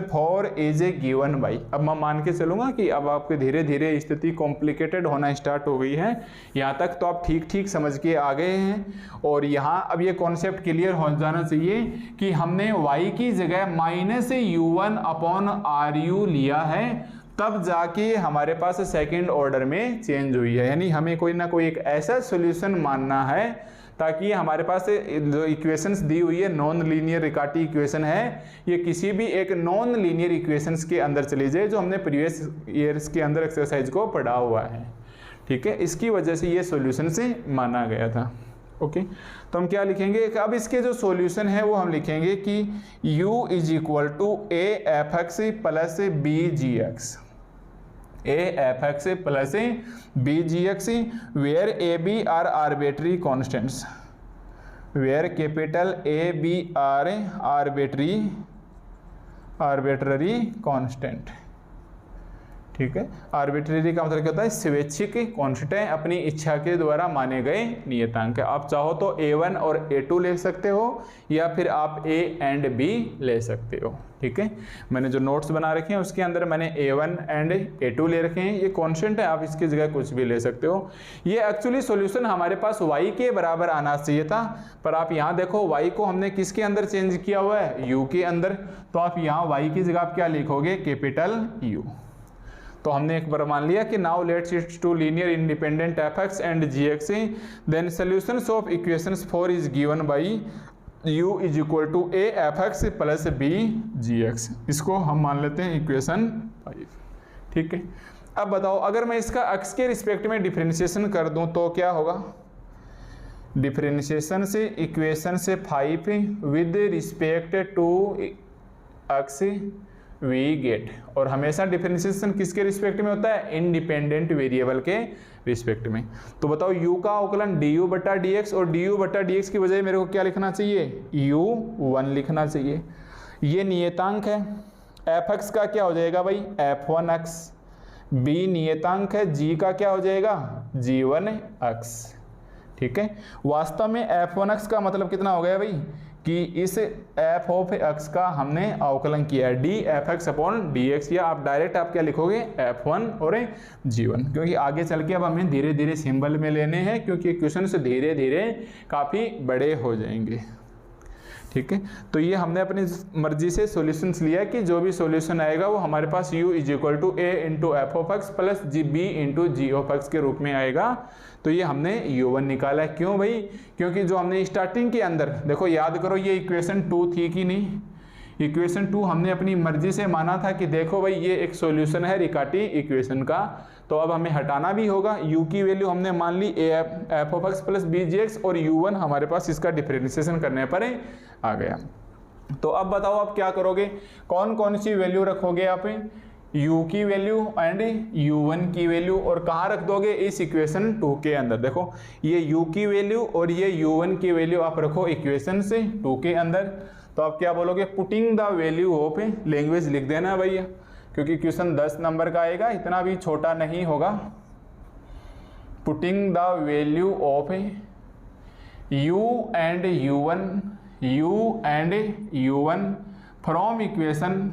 4 इज गिवन बाई। अब मैं मान के चलूंगा कि अब आपके धीरे धीरे स्थिति कॉम्प्लिकेटेड होना स्टार्ट हो गई है। यहाँ तक तो आप ठीक ठीक समझ के आ गए हैं, और यहाँ अब ये कॉन्सेप्ट क्लियर हो जाना चाहिए कि हमने y की जगह -u1/RU लिया है, तब जाके हमारे पास सेकेंड ऑर्डर में चेंज हुई है। यानी हमें कोई ना कोई एक ऐसा सोल्यूशन मानना है ताकि हमारे पास जो इक्वेशंस दी हुई है नॉन लीनियर रिकाटी इक्वेशन है, ये किसी भी एक नॉन लीनियर इक्वेशंस के अंदर चली जाए जो हमने प्रीवियस ईयर्स के अंदर एक्सरसाइज को पढ़ा हुआ है। ठीक है, इसकी वजह से ये सॉल्यूशन से माना गया था। ओके, तो हम क्या लिखेंगे? अब इसके जो सॉल्यूशन है वो हम लिखेंगे कि u = a(f(x) plus b(g(x), a(f(x) plus b(g(x), where a b are arbitrary constants, where capital A B are arbitrary constant। ठीक है, आर्बिट्रेरी का मतलब क्या होता है? स्वैच्छिक कांस्टेंट है, अपनी इच्छा के द्वारा माने गए नियतांक। आप चाहो तो a1 और a2 ले सकते हो, या फिर आप a एंड b ले सकते हो। ठीक है, मैंने जो नोट्स बना रखे हैं उसके अंदर मैंने a1 एंड a2 ले रखे हैं, ये कांस्टेंट है, आप इसकी जगह कुछ भी ले सकते हो। ये एक्चुअली सॉल्यूशन हमारे पास y के बराबर आना चाहिए था, पर आप यहाँ देखो y को हमने किसके अंदर चेंज किया हुआ है? u के अंदर। तो आप यहाँ y की जगह आप क्या लिखोगे? Capital U। तो हमने एक बार मान लिया कि now let's it's two linear independent f(x) and g(x), then solutions of equations 4 is given by u = a(f(x) plus b(g(x). इसको हम मान लेते हैं इक्वेशन 5। ठीक है, अब बताओ अगर मैं इसका अक्स के रिस्पेक्ट में डिफरेंशिएशन कर दूं तो क्या होगा, डिफरेंशिएशन से इक्वेशन से 5 with respect to x we get, और हमेशा डिफरेंशिएशन किसके रिस्पेक्ट में होता है, इंडिपेंडेंट वेरिएबल के रिस्पेक्ट में। तो बताओ u का अवकलन du बटा dx, और du बटा dx की बजाय मेरे को क्या लिखना चाहिए, u1 लिखना चाहिए। ये नियतांक है, fx का क्या हो जाएगा भाई, f1x, b नियतांक है, g का क्या हो जाएगा, g1x, ठीक है। वास्तव में f1x का मतलब कितना हो गया भाई, कि इस f ऑफ x का हमने अवकलन किया है dfx अपॉन dx, या आप डायरेक्ट आप क्या लिखोगे f1 और g1, क्योंकि आगे चल के अब हमें धीरे धीरे सिंबल में लेने हैं, क्योंकि क्वेश्चन से धीरे धीरे काफ़ी बड़े हो जाएंगे, ठीक है। तो ये हमने अपनी मर्जी से सॉल्यूशंस लिया कि जो भी सॉल्यूशन आएगा वो हमारे पास u is equal to a into f of x plus b into g of x के रूप में आएगा। तो ये हमने u1 निकाला है। क्यों भाई, क्योंकि जो हमने स्टार्टिंग के अंदर देखो, याद करो ये इक्वेशन 2 थी कि नहीं, इक्वेशन 2 हमने अपनी मर्जी से माना था कि देखो भाई ये एक सॉल्यूशन है रिकाटी इक्वेशन का, तो अब हमें हटाना भी होगा। u की वैल्यू हमने मान ली F of x plus B G X, और u1 हमारे पास इसका डिफरेंशिएशन करने पर आ गया। तो अब बताओ आप क्या करोगे, कौन कौन सी वैल्यू रखोगे आप, u की वैल्यू एंड u1 की वैल्यू, और कहाँ रख दोगे, इस इक्वेशन 2 के अंदर। देखो ये u की वैल्यू और ये u1 की वैल्यू आप रखो इक्वेशन से 2 के अंदर। तो आप क्या बोलोगे, putting the value of language लिख देना भैया, क्योंकि क्वेश्चन 10 नंबर का आएगा, इतना भी छोटा नहीं होगा। Putting the value of u and u1 from equation,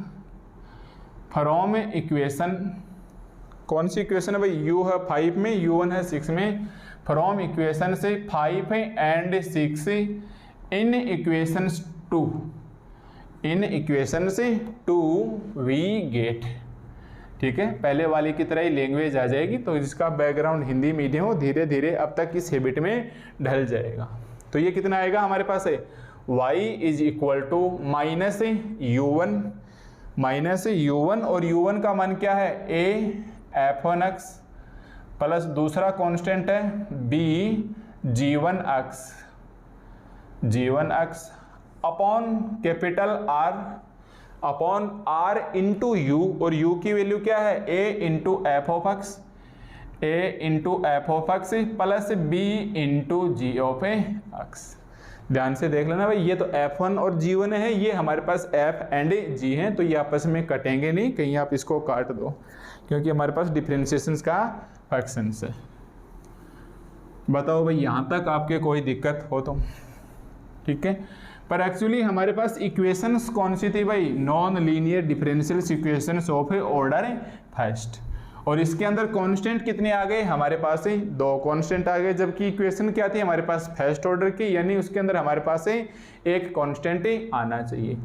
कौन सी इक्वेशन है भाई, u है 5 में, u1 है 6 में, फ्रॉम इक्वेशन से 5 एंड 6 इन इक्वेशन से 2 वी गेट, ठीक है। पहले वाली की तरह ही लैंग्वेज आ जाएगी, तो जिसका बैकग्राउंड हिंदी मीडियम हो धीरे धीरे अब तक इस हैबिट में ढल जाएगा। तो ये कितना आएगा हमारे पास है, y is equal to minus u1, और u1 का मान क्या है, a f1x प्लस दूसरा कांस्टेंट है b g1x upon capital R into u, और u की वैल्यू क्या है, a into f of x plus b into g of x. ध्यान से देख लेना भाई, ये तो f1 और g1 है, ये हमारे पास f एंड g हैं, तो ये आपस में कटेंगे नहीं, कहीं आप इसको काट दो, क्योंकि हमारे पास डिफरेंशिएशंस का फंक्शंस है। बताओ भाई यहाँ तक आपके कोई दिक्कत हो तो, ठीक है। पर एक्चुअली हमारे पास इक्वेशंस कौन सी थी भाई, non linear differential equations of order first, और इसके अंदर कांस्टेंट कितने आ गए, हमारे पास 2 कांस्टेंट आ गए, जबकि इक्वेशन क्या थी हमारे पास फर्स्ट ऑर्डर की, यानी उसके अंदर हमारे पास एक कांस्टेंट आना चाहिए।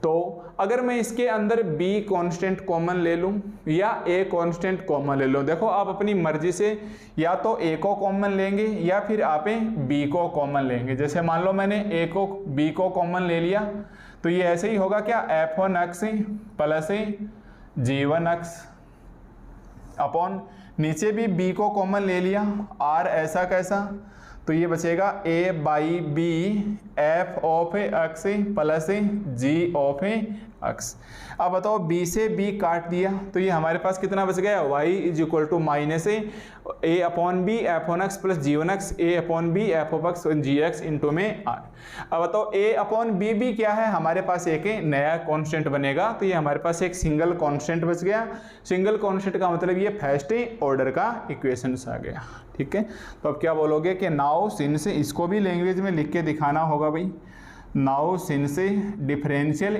तो अगर मैं इसके अंदर b कांस्टेंट कॉमन ले लूं या a कांस्टेंट कॉमन ले लूं, देखो आप अपनी मर्जी से या तो a को कॉमन लेंगे या फिर आप b को कॉमन लेंगे। जैसे मान लो मैंने b को कॉमन ले लिया, तो ये ऐसे ही होगा क्या, f1x प्लस g1x अपॉन नीचे भी b को कॉमन ले लिया, r ऐसा कैसा, तो ये बचेगा a by b f of x plus g of x। अब बताओ b से b काट दिया, तो ये हमारे पास कितना बच गया, y is equal to minus a upon b f1x plus g1x, a upon b f of x gx into में r। अब बताओ a अपॉन b भी क्या है, हमारे पास एक नया कांस्टेंट बनेगा, तो ये हमारे पास एक सिंगल कांस्टेंट बच गया। सिंगल कांस्टेंट का मतलब ये फर्स्ट ऑर्डर का इक्वेशंस आ गया, ठीक है। तो अब क्या बोलोगे कि नाउ सिंस, इसको भी लैंग्वेज में लिख के दिखाना होगा भाई, now since differential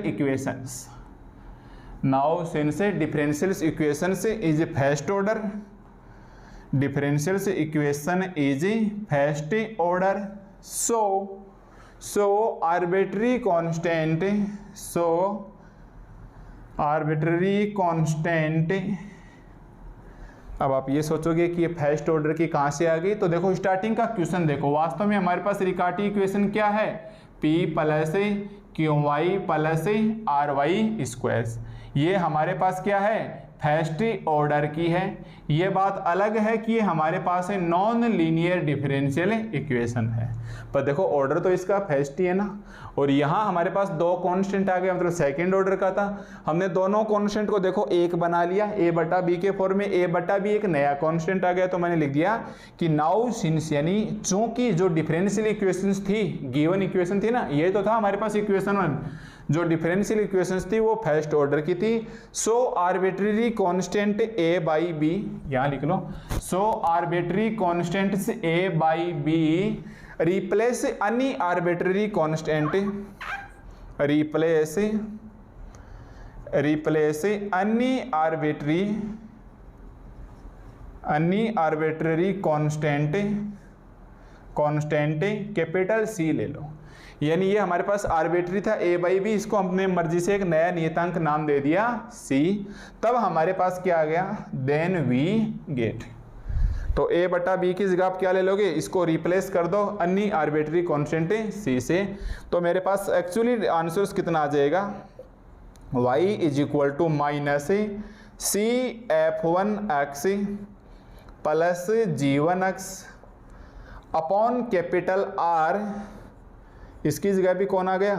equations is first order, differential equation is first order, so arbitrary constant। अब आप ये सोचोगे कि ये फर्स्ट ऑर्डर की कहाँ से आ गई, तो देखो स्टार्टिंग का क्वेश्चन देखो, वास्तव में हमारे पास रिकाटी इक्वेशन क्या है, p plus q y plus r y square, ये हमारे पास क्या है, फर्स्ट ऑर्डर की है। ये बात अलग है कि हमारे पास है नॉन लीनियर डिफरेंशियल इक्वेशन है, पर देखो ऑर्डर तो इसका फर्स्ट ही है ना, और यहाँ हमारे पास दो कांस्टेंट आ गए, मतलब सेकंड ऑर्डर का था। हमने दोनों कांस्टेंट को देखो एक बना लिया, a बटा b के फॉर्म में। a बटा b एक नया कांस्टेंट आ गया, तो मैंने लिख दिया कि नाउ सिंस, यानी चूंकि जो डिफरेंशियल इक्वेशंस थी, गिवन इक्वेशन थी ना, ये तो था हमारे पास इक्वेशन 1, जो डिफरेंशियल इक्वेशंस थी वो फर्स्ट ऑर्डर की थी। So arbitrary constant a by b, यहाँ लिख लो, so arbitrary constants a by b replace any arbitrary constant, replace any arbitrary constant capital C ले लो। यानी ये हमारे पास आर्बिट्री था a बाई बी, इसको हमने मर्जी से एक नया नियतांक नाम दे दिया c। तब हमारे पास क्या आ गया, देन वी गेट, तो a बटा b की जगह आप क्या ले लोगे, इसको रिप्लेस कर दो अन्य आर्बिट्री कांस्टेंट c से। तो मेरे पास एक्चुअली आंसर कितना आ जाएगा, y is equal to minus c f1x plus g1x upon capital R, इसकी जगह भी कौन आ गया,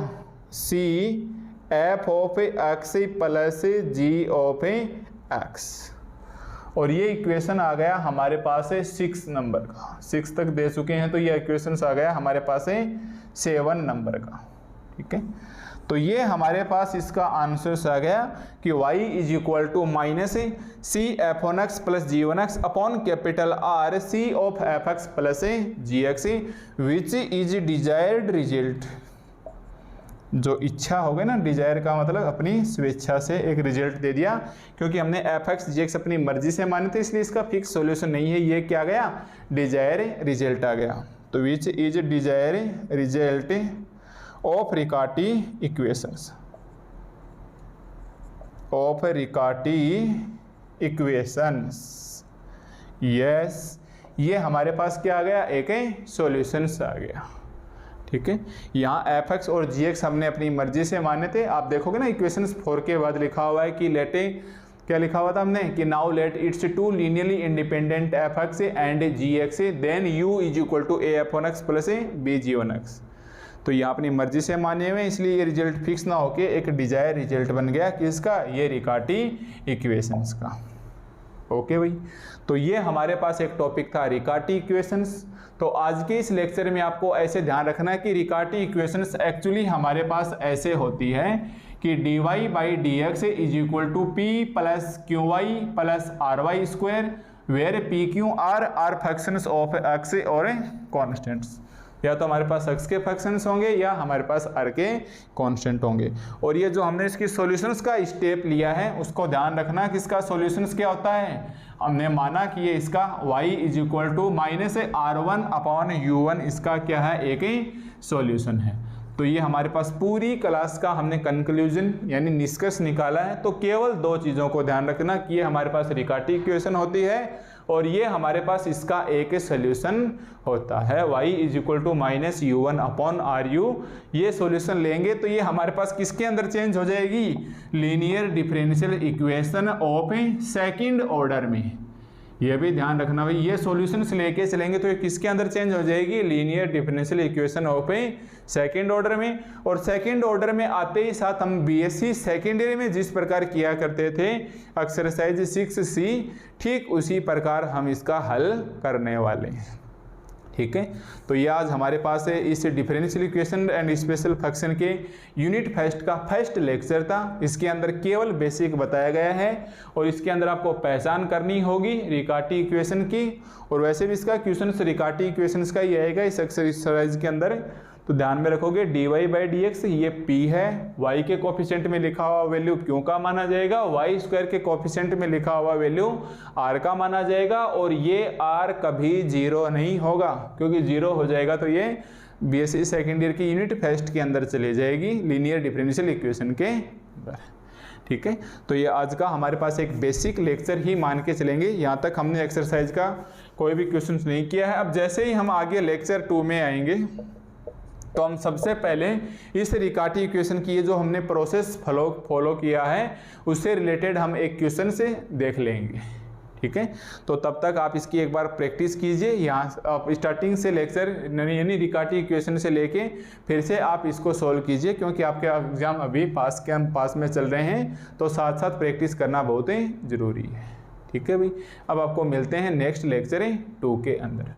c f of x plus g of x, और ये इक्वेशन आ गया हमारे पास है 6 नंबर का। 6 तक दे चुके हैं, तो ये इक्वेशन आ गया हमारे पास है 7 नंबर का। ठीक है, तो ये हमारे पास इसका आंसर आ गया कि y is equal to minus c f1x plus g1x upon capital R c of fx plus gx which is desired result. जो इच्छा हो गई ना, डिजायर का मतलब अपनी स्वेच्छा से एक रिजल्ट दे दिया, क्योंकि हमने fx gx अपनी मर्जी से माने थे, इसलिए इसका फिक्स सॉल्यूशन नहीं है। ये क्या गया, डिजायर रिजल्ट आ गया। तो which is desire result of Riccati equations, of Riccati equations. Yes, ये हमारे पास क्या आ गया, एक सॉल्यूशंस आ गया। ठीक है, यहाँ fx और gx हमने अपनी मर्जी से माने थे। आप देखोगे ना इक्वेशंस 4 के बाद लिखा हुआ है कि लेट, क्या लिखा हुआ था हमने कि now let it's two linearly independent fx and gx then u is equal to a f1x plus b g1x। तो ये अपनी मर्जी से माने हुए, इसलिए ये रिजल्ट फिक्स ना होके एक डिजायर रिजल्ट बन गया किसका, ये रिकाटी इक्वेशंस का। ओके भाई, तो ये हमारे पास एक टॉपिक था रिकाटी इक्वेशंस। तो आज के इस लेक्चर में आपको ऐसे ध्यान रखना है कि रिकाटी इक्वेशंस एक्चुअली हमारे पास ऐसे होती है कि dy by D x is equal to p plus q y plus r y square, where p q r functions of x और कॉन्स्टेंट्स। या तो हमारे पास x के फंक्शंस होंगे या हमारे पास r के कांस्टेंट होंगे। और ये जो हमने इसकी सॉल्यूशंस का स्टेप लिया है उसको ध्यान रखना कि इसका सॉल्यूशंस क्या होता है। हमने माना कि ये इसका y is equal to minus r1 upon u1 इसका क्या है, एक ही सॉल्यूशन है। तो ये हमारे पास पूरी क्लास का हमने कंक्लूजन यानी निष्कर्ष निकाला है। तो केवल दो चीज़ों को ध्यान रखना कि ये हमारे पास रिकाटी इक्वेशन होती है और ये हमारे पास इसका एक सॉल्यूशन होता है, y is equal to minus u1 upon r u. ये सॉल्यूशन लेंगे तो ये हमारे पास किसके अंदर चेंज हो जाएगी, linear differential equation of second order में। ये भी ध्यान रखना भाई, ये सॉल्यूशंस लेके चलेंगे तो ये किसके अंदर चेंज हो जाएगी, linear differential equation of second order में। और सेकंड ऑर्डर में आते ही साथ हम बीएससी सेकेंडरी में जिस प्रकार किया करते थे एक्सरसाइज 6C, ठीक उसी प्रकार हम इसका हल करने वाले हैं। ठीक है, तो ये आज हमारे पास है इस differential equation and special function के यूनिट फर्स्ट का फर्स्ट लेक्चर था। इसके अंदर केवल बेसिक बताया गया है और इसके अंदर आपको पहचान करनी होगी रिकाटी इक्वेशन की। और वैसे भी इसका क्वेश्चन रिकाटी इक्वेशंस का ही आएगा इस एक्सरसाइज के अंदर। तो ध्यान में रखोगे dy बाई डी एक्स ये p है, y के कोफिशिएंट में लिखा हुआ वैल्यू q का माना जाएगा, y स्क्वायर के कोफिशिएंट में लिखा हुआ वैल्यू r का माना जाएगा। और ये r कभी जीरो नहीं होगा, क्योंकि जीरो हो जाएगा तो ये बीएससी सेकेंड ईयर की यूनिट फर्स्ट के अंदर चले जाएगी लीनियर डिफरेंशियल इक्वेशन के अंदर। ठीक है, तो ये आज का हमारे पास एक बेसिक लेक्चर ही मान के चलेंगे। यहाँ तक हमने एक्सरसाइज का कोई भी क्वेश्चन नहीं किया है। अब जैसे ही हम आगे लेक्चर 2 में आएंगे तो हम सबसे पहले इस रिकाटी इक्वेशन की ये जो हमने प्रोसेस फॉलो किया है उससे रिलेटेड हम एक क्वेश्चन से देख लेंगे, ठीक है। तो तब तक आप इसकी एक बार प्रैक्टिस कीजिए। यहाँ आप स्टार्टिंग से लेक्चर यानी रिकाटी इक्वेशन से लेके फिर से आप इसको सोल्व कीजिए, क्योंकि आपके एग्जाम अभी पास में चल रहे हैं, तो साथ साथ प्रैक्टिस करना बहुत ही ज़रूरी है, ठीक है भाई। अब आपको मिलते हैं नेक्स्ट लेक्चर 2 के अंदर।